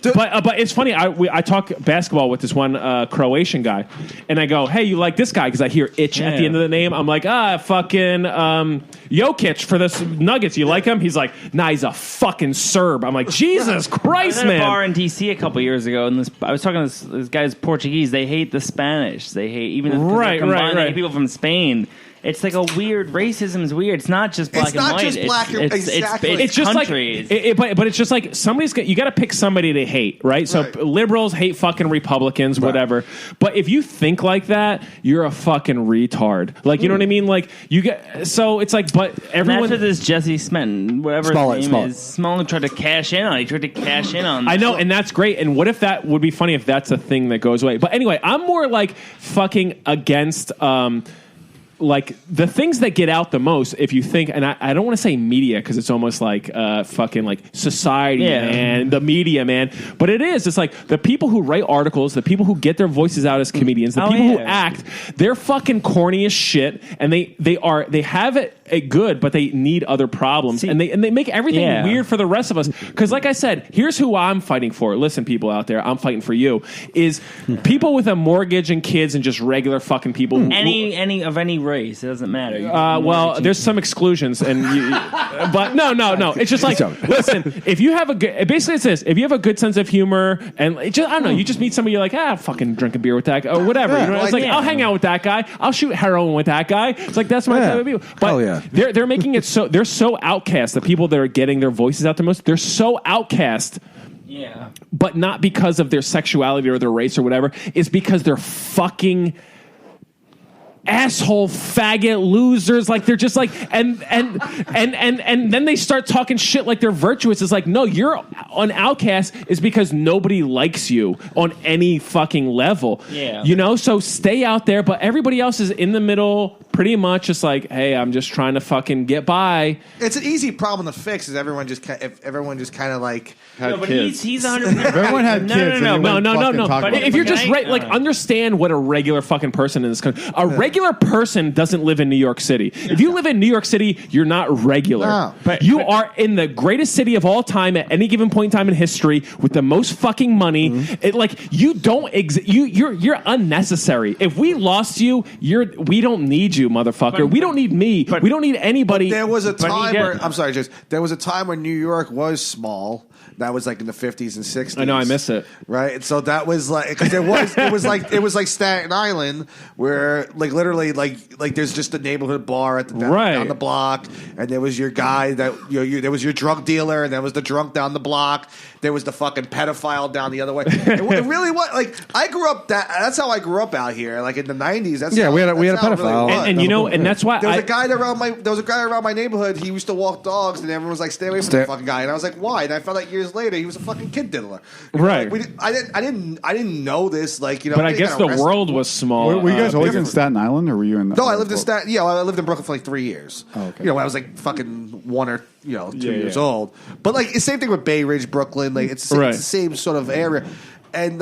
but it's funny. I talk basketball with this one Croatian guy, and I go, "Hey, you like this guy?" Because I hear "itch" at the end of the name. I'm like, fucking Jokic for the Nuggets. You like him? He's like, "Nah, he's a fucking Serb." I'm like, Jesus Christ, man! I was man. at a bar in DC a couple years ago, and I was talking to this guy's Portuguese. They hate the Spanish. They hate even right. They hate people from Spain. It's like a weird racism is weird. It's not just black and white. It's just countries. But it's just like you got to pick somebody to hate, right? So liberals hate fucking Republicans, whatever. But if you think like that, you're a fucking retard. Like you know what I mean? Like you get so it's like, but everyone. That's what this Jesse Smetten, whatever his name is, Smollett tried to cash in on. He tried to cash in on. I know, and that's great. And what if that would be funny if that's a thing that goes away? But anyway, I'm more like fucking against. Like the things that get out the most, if you think, and I don't want to say media because it's almost like fucking like society, man, the media, man. But it is. It's like the people who write articles, the people who get their voices out as comedians, the people who act, they're fucking corny as shit, and they have it good, but they need other problems, and they make everything weird for the rest of us. Because like I said, here's who I'm fighting for. Listen, people out there, I'm fighting for you. Is people with a mortgage and kids and just regular fucking people. Any race, it doesn't matter. Well, there's some exclusions, and but no. It's just like, listen, if you have basically it's this: if you have a good sense of humor, and I don't know, you just meet somebody, you're like, fucking drink a beer with that guy, or whatever. It's like, I'll hang out with that guy, I'll shoot heroin with that guy. It's like that's my type of people. But they're making it so they're so outcast. The people that are getting their voices out the most, they're so outcast. Yeah, but not because of their sexuality or their race or whatever. It's because they're fucking asshole faggot losers. Like they're just like and then they start talking shit like they're virtuous. It's like, no, you're an outcast is because nobody likes you on any fucking level. Yeah. So stay out there, but everybody else is in the middle, pretty much just like, hey, I'm just trying to fucking get by. It's an easy problem to fix. Is if everyone just kind of like had but kids. he's 100%. If everyone had kids. No. But if you're just I understand what a regular fucking person in this country. A regular person doesn't live in New York City. If you live in New York City, you're not regular. No. But you are in the greatest city of all time at any given point in time in history with the most fucking money. You don't you're unnecessary. If we lost you, we don't need you, motherfucker. We don't need me. We don't need anybody. There was a time where I'm sorry, there was a time when New York was small. That was like in the 50s and 60s. I know, I miss it. Right, so that was like because it was like Staten Island, where like literally like there's just a neighborhood bar at down the block, and there was your guy that there was your drug dealer, and there was the drunk down the block. There was the fucking pedophile down the other way. It really was like I grew up. That's how I grew up out here. Like in the 90s. We had a pedophile, really and that's why there was a guy around my neighborhood. He used to walk dogs, and everyone was like, "Stay away from the fucking guy." And I was like, "Why?" And I found out years later he was a fucking kid diddler. Right. I didn't know this. Like but I guess the world was small. Were you guys always in Staten Island, or were you in? No, I lived in Staten. Yeah, I lived in Brooklyn for like 3 years. Oh, okay. When I was like fucking 1 or 2 years old. But like the same thing with Bay Ridge, Brooklyn. Like it's the same sort of area. And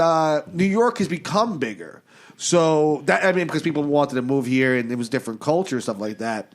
New York has become bigger. So because people wanted to move here, and it was different culture, stuff like that.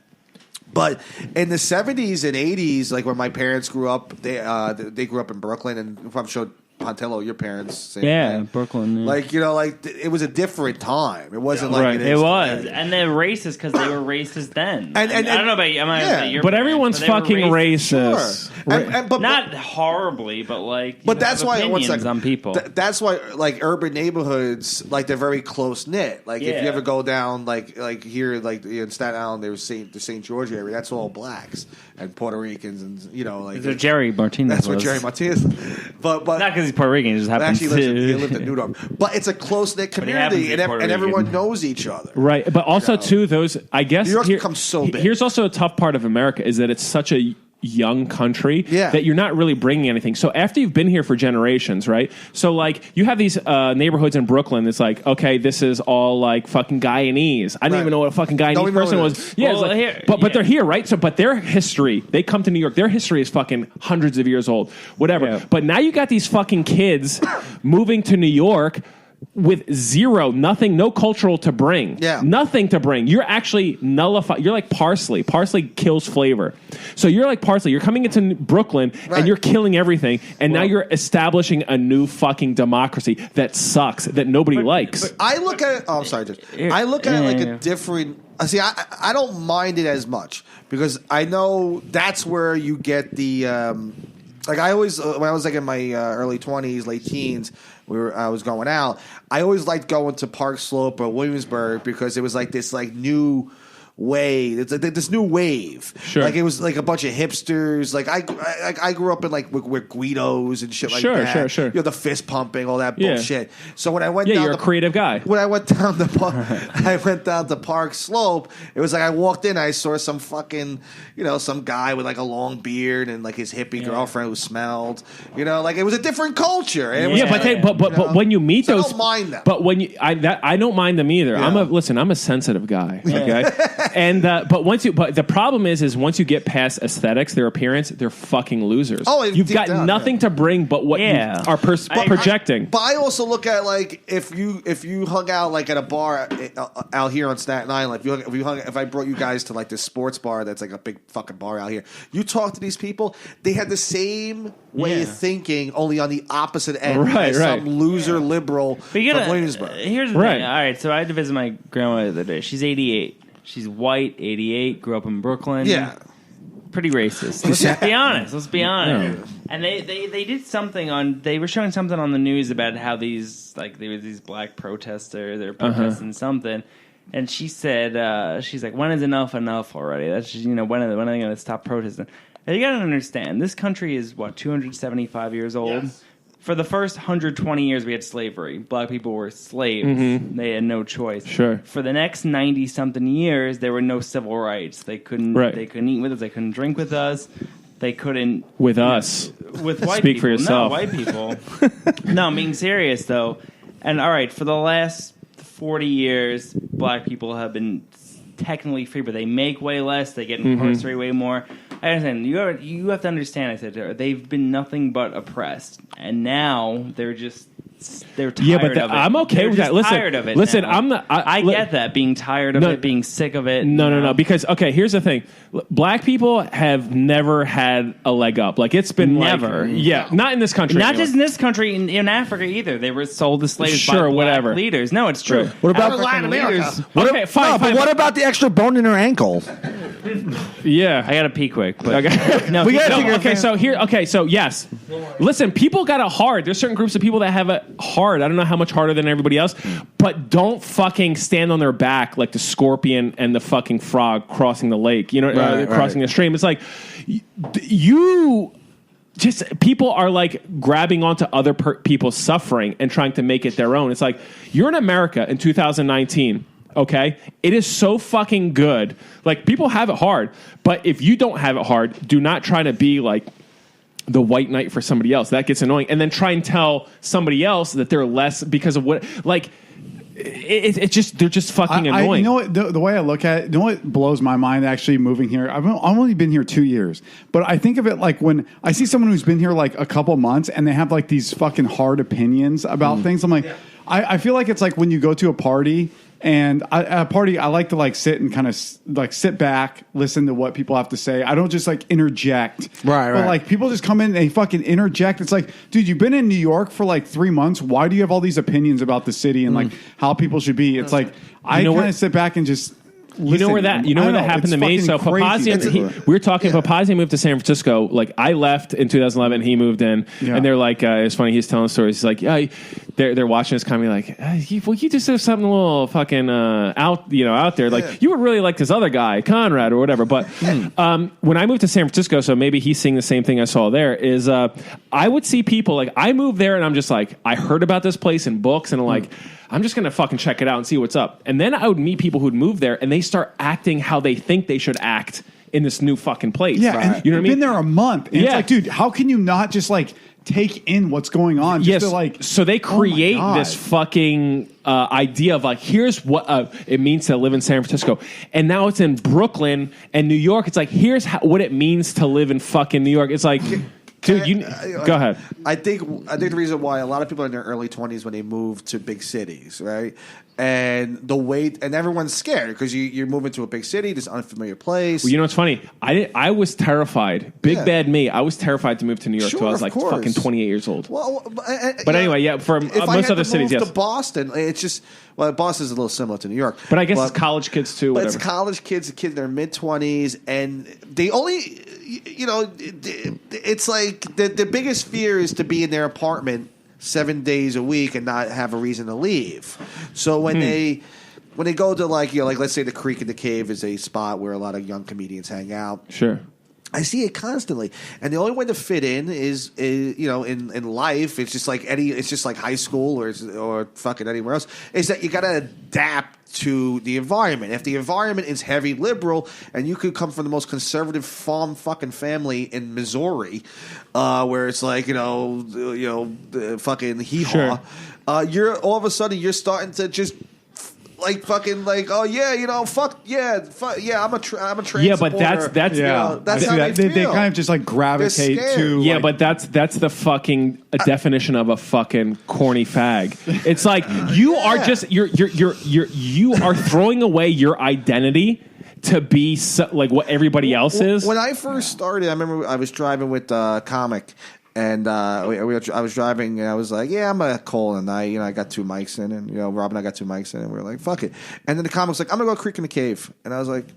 But in the 70s and 80s, like when my parents grew up, they grew up in Brooklyn, and I'm sure Pontillo, your parents, same thing. Brooklyn. Yeah. Like it was a different time. It wasn't like it is. It was, today. and they're racist because they were racist then. And I don't know about you. Your but parents, everyone's but they were fucking racist. Sure. But not horribly, but like. But that's why on people. That's why like urban neighborhoods, like they're very close knit. Like if you ever go down like here, like in Staten Island, there was the St. George area. That's all blacks and Puerto Ricans, and like so Jerry Martinez. That's what Jerry Martinez. But not because he's Puerto Rican. He just happens he lived in New York. But it's a close knit community, and everyone knows each other. Right, but also too those. I guess New York's become so big. Here's also a tough part of America is that it's such a young country that you're not really bringing anything. So after you've been here for generations, right? So like you have these neighborhoods in Brooklyn. It's like, okay, this is all like fucking Guyanese. I didn't even know what a fucking Guyanese person was. Yeah, but they're here, right? So but their history, they come to New York. Their history is fucking hundreds of years old, whatever. Yeah. But now you got these fucking kids moving to New York with nothing, no cultural to bring. Yeah. Nothing to bring. You're actually nullified. You're like parsley. Parsley kills flavor. So you're like parsley. You're coming into Brooklyn and you're killing everything. And now you're establishing a new fucking democracy that sucks, that nobody likes. But I look at it. Oh, I'm sorry, Judge. I look at it like a different. See, I don't mind it as much because I know that's where you get the. Like I always, when I was like in my early 20s, late teens, I was going out. I always liked going to Park Slope or Williamsburg because it was like this like new wave. It's like this new wave. Sure. Like it was like a bunch of hipsters. Like I grew up in like with Guidos and shit like that. Sure. The fist pumping, all that bullshit. So when I went down, you're a creative guy. When I went down to Park Slope, it was like I walked in, I saw some fucking some guy with like a long beard and like his hippie girlfriend who smelled. Like it was a different culture. But when you meet those, I don't mind them. But when I don't mind them either. Yeah. I'm a sensitive guy. Okay. And but the problem is once you get past aesthetics, their appearance, they're fucking losers. Oh, you've got nothing to bring but what you are projecting. But I also look at like if you hung out like at a bar out here on Staten Island, if I brought you guys to like this sports bar that's like a big fucking bar out here, you talk to these people, they had the same way of thinking, only on the opposite end. Right. Some loser liberal from Williamsburg. Here's the thing. All right, so I had to visit my grandma the other day. She's 88. She's white, 88, grew up in Brooklyn. Yeah. Pretty racist. Let's be honest. Yeah. And they did something they were showing something on the news about how there was these black protesters, they're protesting something. And she said, she's like, when is enough already? That's just, when are they going to stop protesting? Now, you got to understand, this country is, 275 years old? Yes. For the first 120 years, we had slavery. Black people were slaves. Mm-hmm. They had no choice. Sure. For the next 90-something years, there were no civil rights. They couldn't eat with us. They couldn't drink with us. They couldn't... With us. With white Speak people. for yourself. No, white people. No, I'm being serious, though. And, all right, for the last 40 years, black people have been technically free, but they make way less. They get incarcerated way more. I understand. You have to understand. I said they've been nothing but oppressed, and now they're tired of it. I'm okay with that. Listen, tired of it. Listen, now. I get that, being tired of it, being sick of it. No. Because here's the thing: black people have never had a leg up. Like it's been never. Not in this country. Not just in this country. In Africa either. They were sold as slaves by black leaders. No, it's true. What about Latin America? Fine. But what about the extra bone in her ankle? Yeah, I gotta pee quick. But So yes. Listen, people got it hard. There's certain groups of people that have it hard. I don't know how much harder than everybody else, but don't fucking stand on their back like the scorpion and the fucking frog crossing the lake. You know, crossing the stream. It's like people are like grabbing onto other people's suffering and trying to make it their own. It's like you're in America in 2019. Okay, it is so fucking good. Like people have it hard, but if you don't have it hard, do not try to be like the white knight for somebody else. That gets annoying. And then try and tell somebody else that they're less because of what, like, it's just, they're just fucking annoying. You know what, the way I look at it, you know what blows my mind actually moving here? I've only been here 2 years, but I think of it like when I see someone who's been here like a couple months and they have like these fucking hard opinions about things. I'm like, I feel like it's like when you go to a party. And at a party, I like to like sit and kind of like sit back, listen to what people have to say. I don't just like interject. Right. But like people just come in and they fucking interject. It's like, dude, you've been in New York for like 3 months. Why do you have all these opinions about the city and like how people should be? It's like I kind of sit back and just. Listen. You know where that happened to me? So Pappazian, we were talking. Pappazian moved to San Francisco. Like I left in 2011, he moved in, and they're like, it's funny. He's telling stories. He's like, yeah, they're watching this comedy. Like, well, you just have something a little fucking out there. Like you would really like this other guy, Conrad or whatever. But when I moved to San Francisco, so maybe he's seeing the same thing I saw there. Is I would see people like I moved there, and I'm just like I heard about this place in books, and I'm like. I'm just going to fucking check it out and see what's up. And then I would meet people who'd moved there and they start acting how they think they should act in this new fucking place. Yeah, and you know what I mean? Been there a month. And it's like, dude, how can you not just like take in what's going on? Just to, like, so they create this fucking idea of like, here's what it means to live in San Francisco. And now it's in Brooklyn and New York. It's like, here's what it means to live in fucking New York. It's like... Dude, go ahead. I think the reason why a lot of people are in their early 20s when they move to big cities, right? And the weight, and everyone's scared because you're moving to a big city, this unfamiliar place. Well, you know what's funny? I was terrified. Big bad me. I was terrified to move to New York until I was like fucking 28 years old. Well, but anyway, for most other cities, yes. To Boston, it's just Boston's a little similar to New York. But I guess it's college kids too. But it's college kids, the kids in their mid 20s, and they only. It's like the biggest fear is to be in their apartment 7 days a week and not have a reason to leave. So when they go to like let's say the Creek and the Cave is a spot where a lot of young comedians hang out. Sure. I see it constantly, and the only way to fit in is in life. It's just like it's just like high school or fucking anywhere else. Is that you got to adapt to the environment. If the environment is heavy liberal, and you could come from the most conservative farm fucking family in Missouri, where it's like fucking hee-haw, you're all of a sudden you're starting to just. Like fucking like I'm a trans yeah, but that's that's how they feel. They kind of just like gravitate to but that's the fucking definition of a fucking corny fag. It's like you are just you are throwing away your identity to be like what everybody else is. When I first started, I remember I was driving with Comic. And I was driving, and I was like, "Yeah, I'm gonna call tonight." I got 2 mics in, and Rob and I got 2 mics in, and we were like, "Fuck it." And then the comic's like, "I'm gonna go Creek in the Cave," and I was like,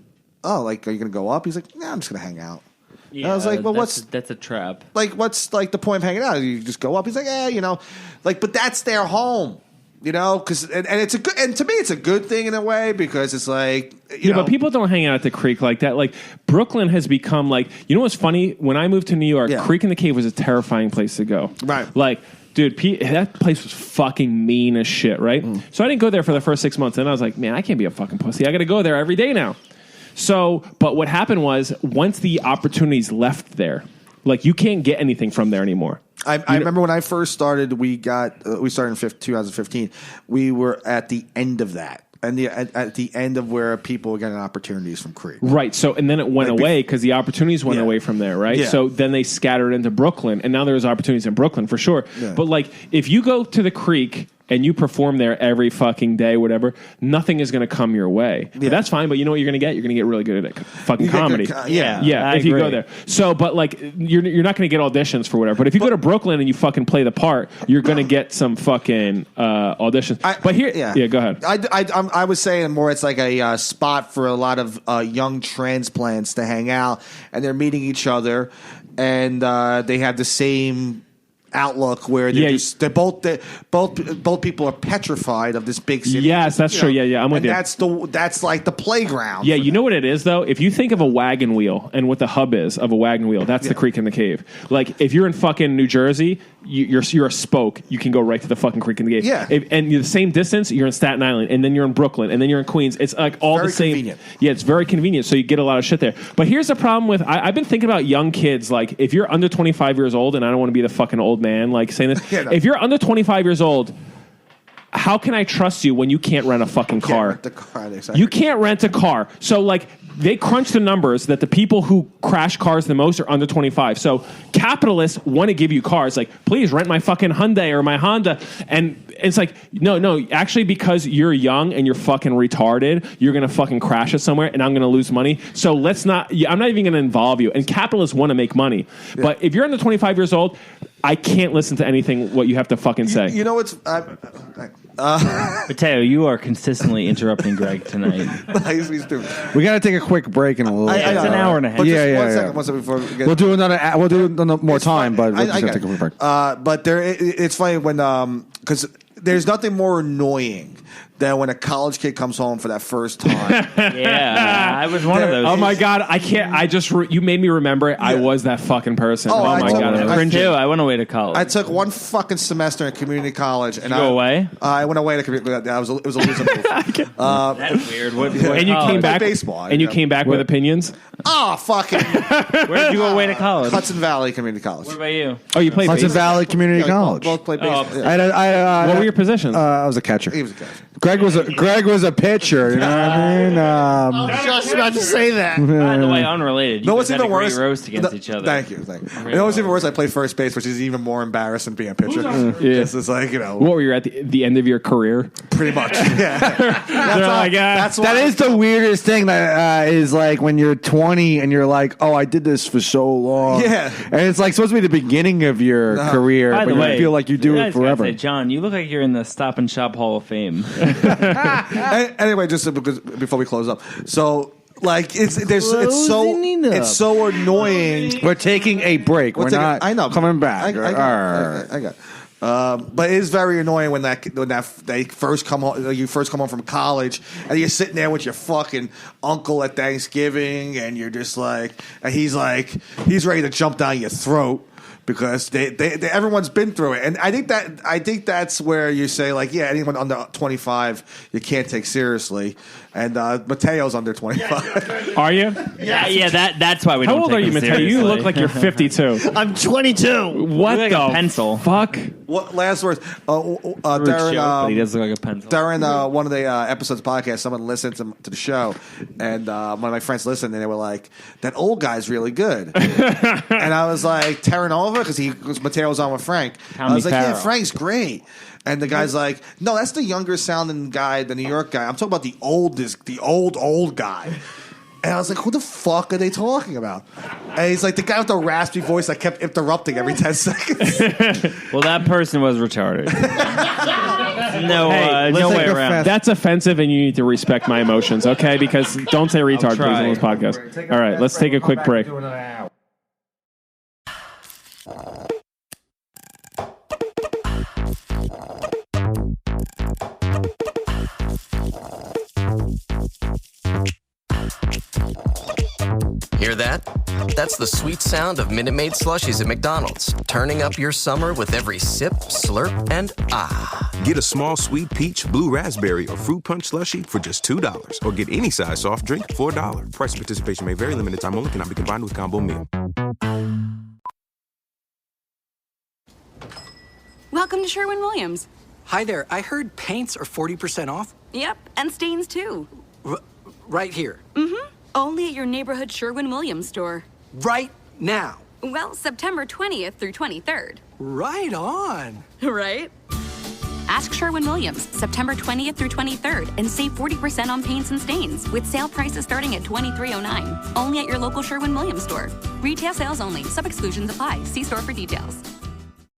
"Oh, like, are you gonna go up?" He's like, "Nah, I'm just gonna hang out." Yeah, and I was like, "Well, that's a trap. Like, what's like the point of hanging out? You just go up." He's like, "Yeah, but that's their home." Because and it's a good, and to me it's a good thing in a way because it's like but people don't hang out at the Creek like that. Like Brooklyn has become like what's funny? When I moved to New York, Creek in the Cave was a terrifying place to go. Right, like. Dude, that place was fucking mean as shit, right? So I didn't go there for the first 6 months, and I was like, man, I can't be a fucking pussy. I got to go there every day now. So, but what happened was once the opportunities left there, like you can't get anything from there anymore. I remember when I first started, we started in 2015. We were at the end of that. at the end of where people were getting opportunities from Creek. Right. So, and then it went away because the opportunities went away from there, right? Yeah. So then they scattered into Brooklyn, and now there's opportunities in Brooklyn for sure. Yeah. But like, if you go to the Creek and you perform there every fucking day, whatever, nothing is going to come your way. But that's fine. But you know what you're going to get? You're going to get really good at fucking comedy. I if you agree. go there. So, but like, you're not going to get auditions for whatever. But if you go to Brooklyn and you fucking play the part, you're going to get some fucking auditions. But here, go ahead. I was saying more. It's like a spot for a lot of young transplants to hang out, and they're meeting each other, and they have the same outlook where they're both people are petrified of this big city. Yes, that's true. Yeah, I'm with you. That's like the playground. Yeah, you know what it is though? If you think of a wagon wheel and what the hub is of a wagon wheel, that's the Creek and the Cave. Like if you're in fucking New Jersey, you're a spoke. You can go right to the fucking Creek and the Cave. Yeah. And you're the same distance, you're in Staten Island, and then you're in Brooklyn, and then you're in Queens. It's like all Very the same. convenient. Yeah, it's very convenient. So you get a lot of shit there. But here's the problem with I've been thinking about young kids. Like if you're under 25 years old, and I don't want to be the fucking old man like saying this. If you're under 25 years old, how can I trust you when you can't rent a fucking car? You can't rent a car. So like they crunch the numbers that the people who crash cars the most are under 25. So capitalists want to give you cars. Like, please rent my fucking Hyundai or my Honda. And it's like, no, actually because you're young and you're fucking retarded, you're going to fucking crash it somewhere and I'm going to lose money. So let's not, I'm not even going to involve you. And capitalists want to make money. Yeah. But if you're under 25 years old, I can't listen to anything what you have to fucking say. You know what's... Matteo, you are consistently interrupting Greg tonight. We got to take a quick break in a little. It's an hour and a half. One second before we get. We'll do another more time, but we're just gonna take a quick break. But it's funny when because there's nothing more annoying than when a college kid comes home for that first time. I was one of those. Oh my god, I can't. You made me remember it. I was that fucking person. Oh my god, I'm cringing. I went away to college. I took one fucking semester in community college, and Did you go away? I went away to community. It was a loser move. That's weird. And you came back baseball. And you came back with opinions. Oh fucking! Where did you go away to college? Hudson Valley Community College. What about you? Oh, you played Hudson baseball? Valley Community College. Both played baseball. What were your positions? I was a catcher. He was a catcher. Greg was a pitcher. You know what I mean? I was just about to say that. By the way, unrelated. No, what's even worse? Roast against each other. Thank you. You know what's even worse? I played first base, which is even more embarrassing being a pitcher. It's like, what were you at the end of your career? Pretty much. Yeah. That is the weirdest thing that is like when you're 20 and you're like, oh, I did this for so long. Yeah. And it's like supposed to be the beginning of your career, By but the way, you feel like you do it forever. Say, John, you look like you're in the Stop and Shop Hall of Fame. Anyway, just because before we close up, so like it's so annoying. We're taking a break. We're not. I know, coming back. I got. But it is very annoying when they first come home. You first come home from college and you're sitting there with your fucking uncle at Thanksgiving, and you're just like, and he's ready to jump down your throat. Because they everyone's been through it, and I think that's where you say like, yeah, anyone under 25 you can't take seriously, and Mateo's under 25. Are you? Yeah. That's why we. How don't old take are you, him Mateo? seriously. You look like you're 52. I'm 22. What like the a pencil? fuck? What last words? But he does look like a pencil. During one of the episodes of the podcast, someone listened to the show, and one of my friends listened, and they were like, "That old guy's really good," and I was like, "Terran over," because Mateo was on with Frank. I was like, "Yeah, Frank's great." And the guy's like, "No, that's the younger sounding guy, the New York guy. I'm talking about the old guy." And I was like, who the fuck are they talking about? And he's like, the guy with the raspy voice that kept interrupting every 10 seconds. Well, that person was retarded. No way around. That's offensive, and you need to respect my emotions, okay? Because don't say retard, please, on this podcast. All right, let's take a quick break. Hear that? That's the sweet sound of Minute Maid slushies at McDonald's, turning up your summer with every sip, slurp, and ah. Get a small sweet peach, blue raspberry, or fruit punch slushie for just $2. Or get any size soft drink for $1. Price and participation may vary. Limited time only. Cannot be combined with combo meal. Welcome to Sherwin-Williams. Hi there. I heard paints are 40% off. Yep, and stains too. Right here. Mm-hmm. Only at your neighborhood Sherwin-Williams store. Right now. Well, September 20th through 23rd. Right on. Right? Ask Sherwin-Williams, September 20th through 23rd, and save 40% on paints and stains, with sale prices starting at $23.09. Only at your local Sherwin-Williams store. Retail sales only. Some exclusions apply. See store for details.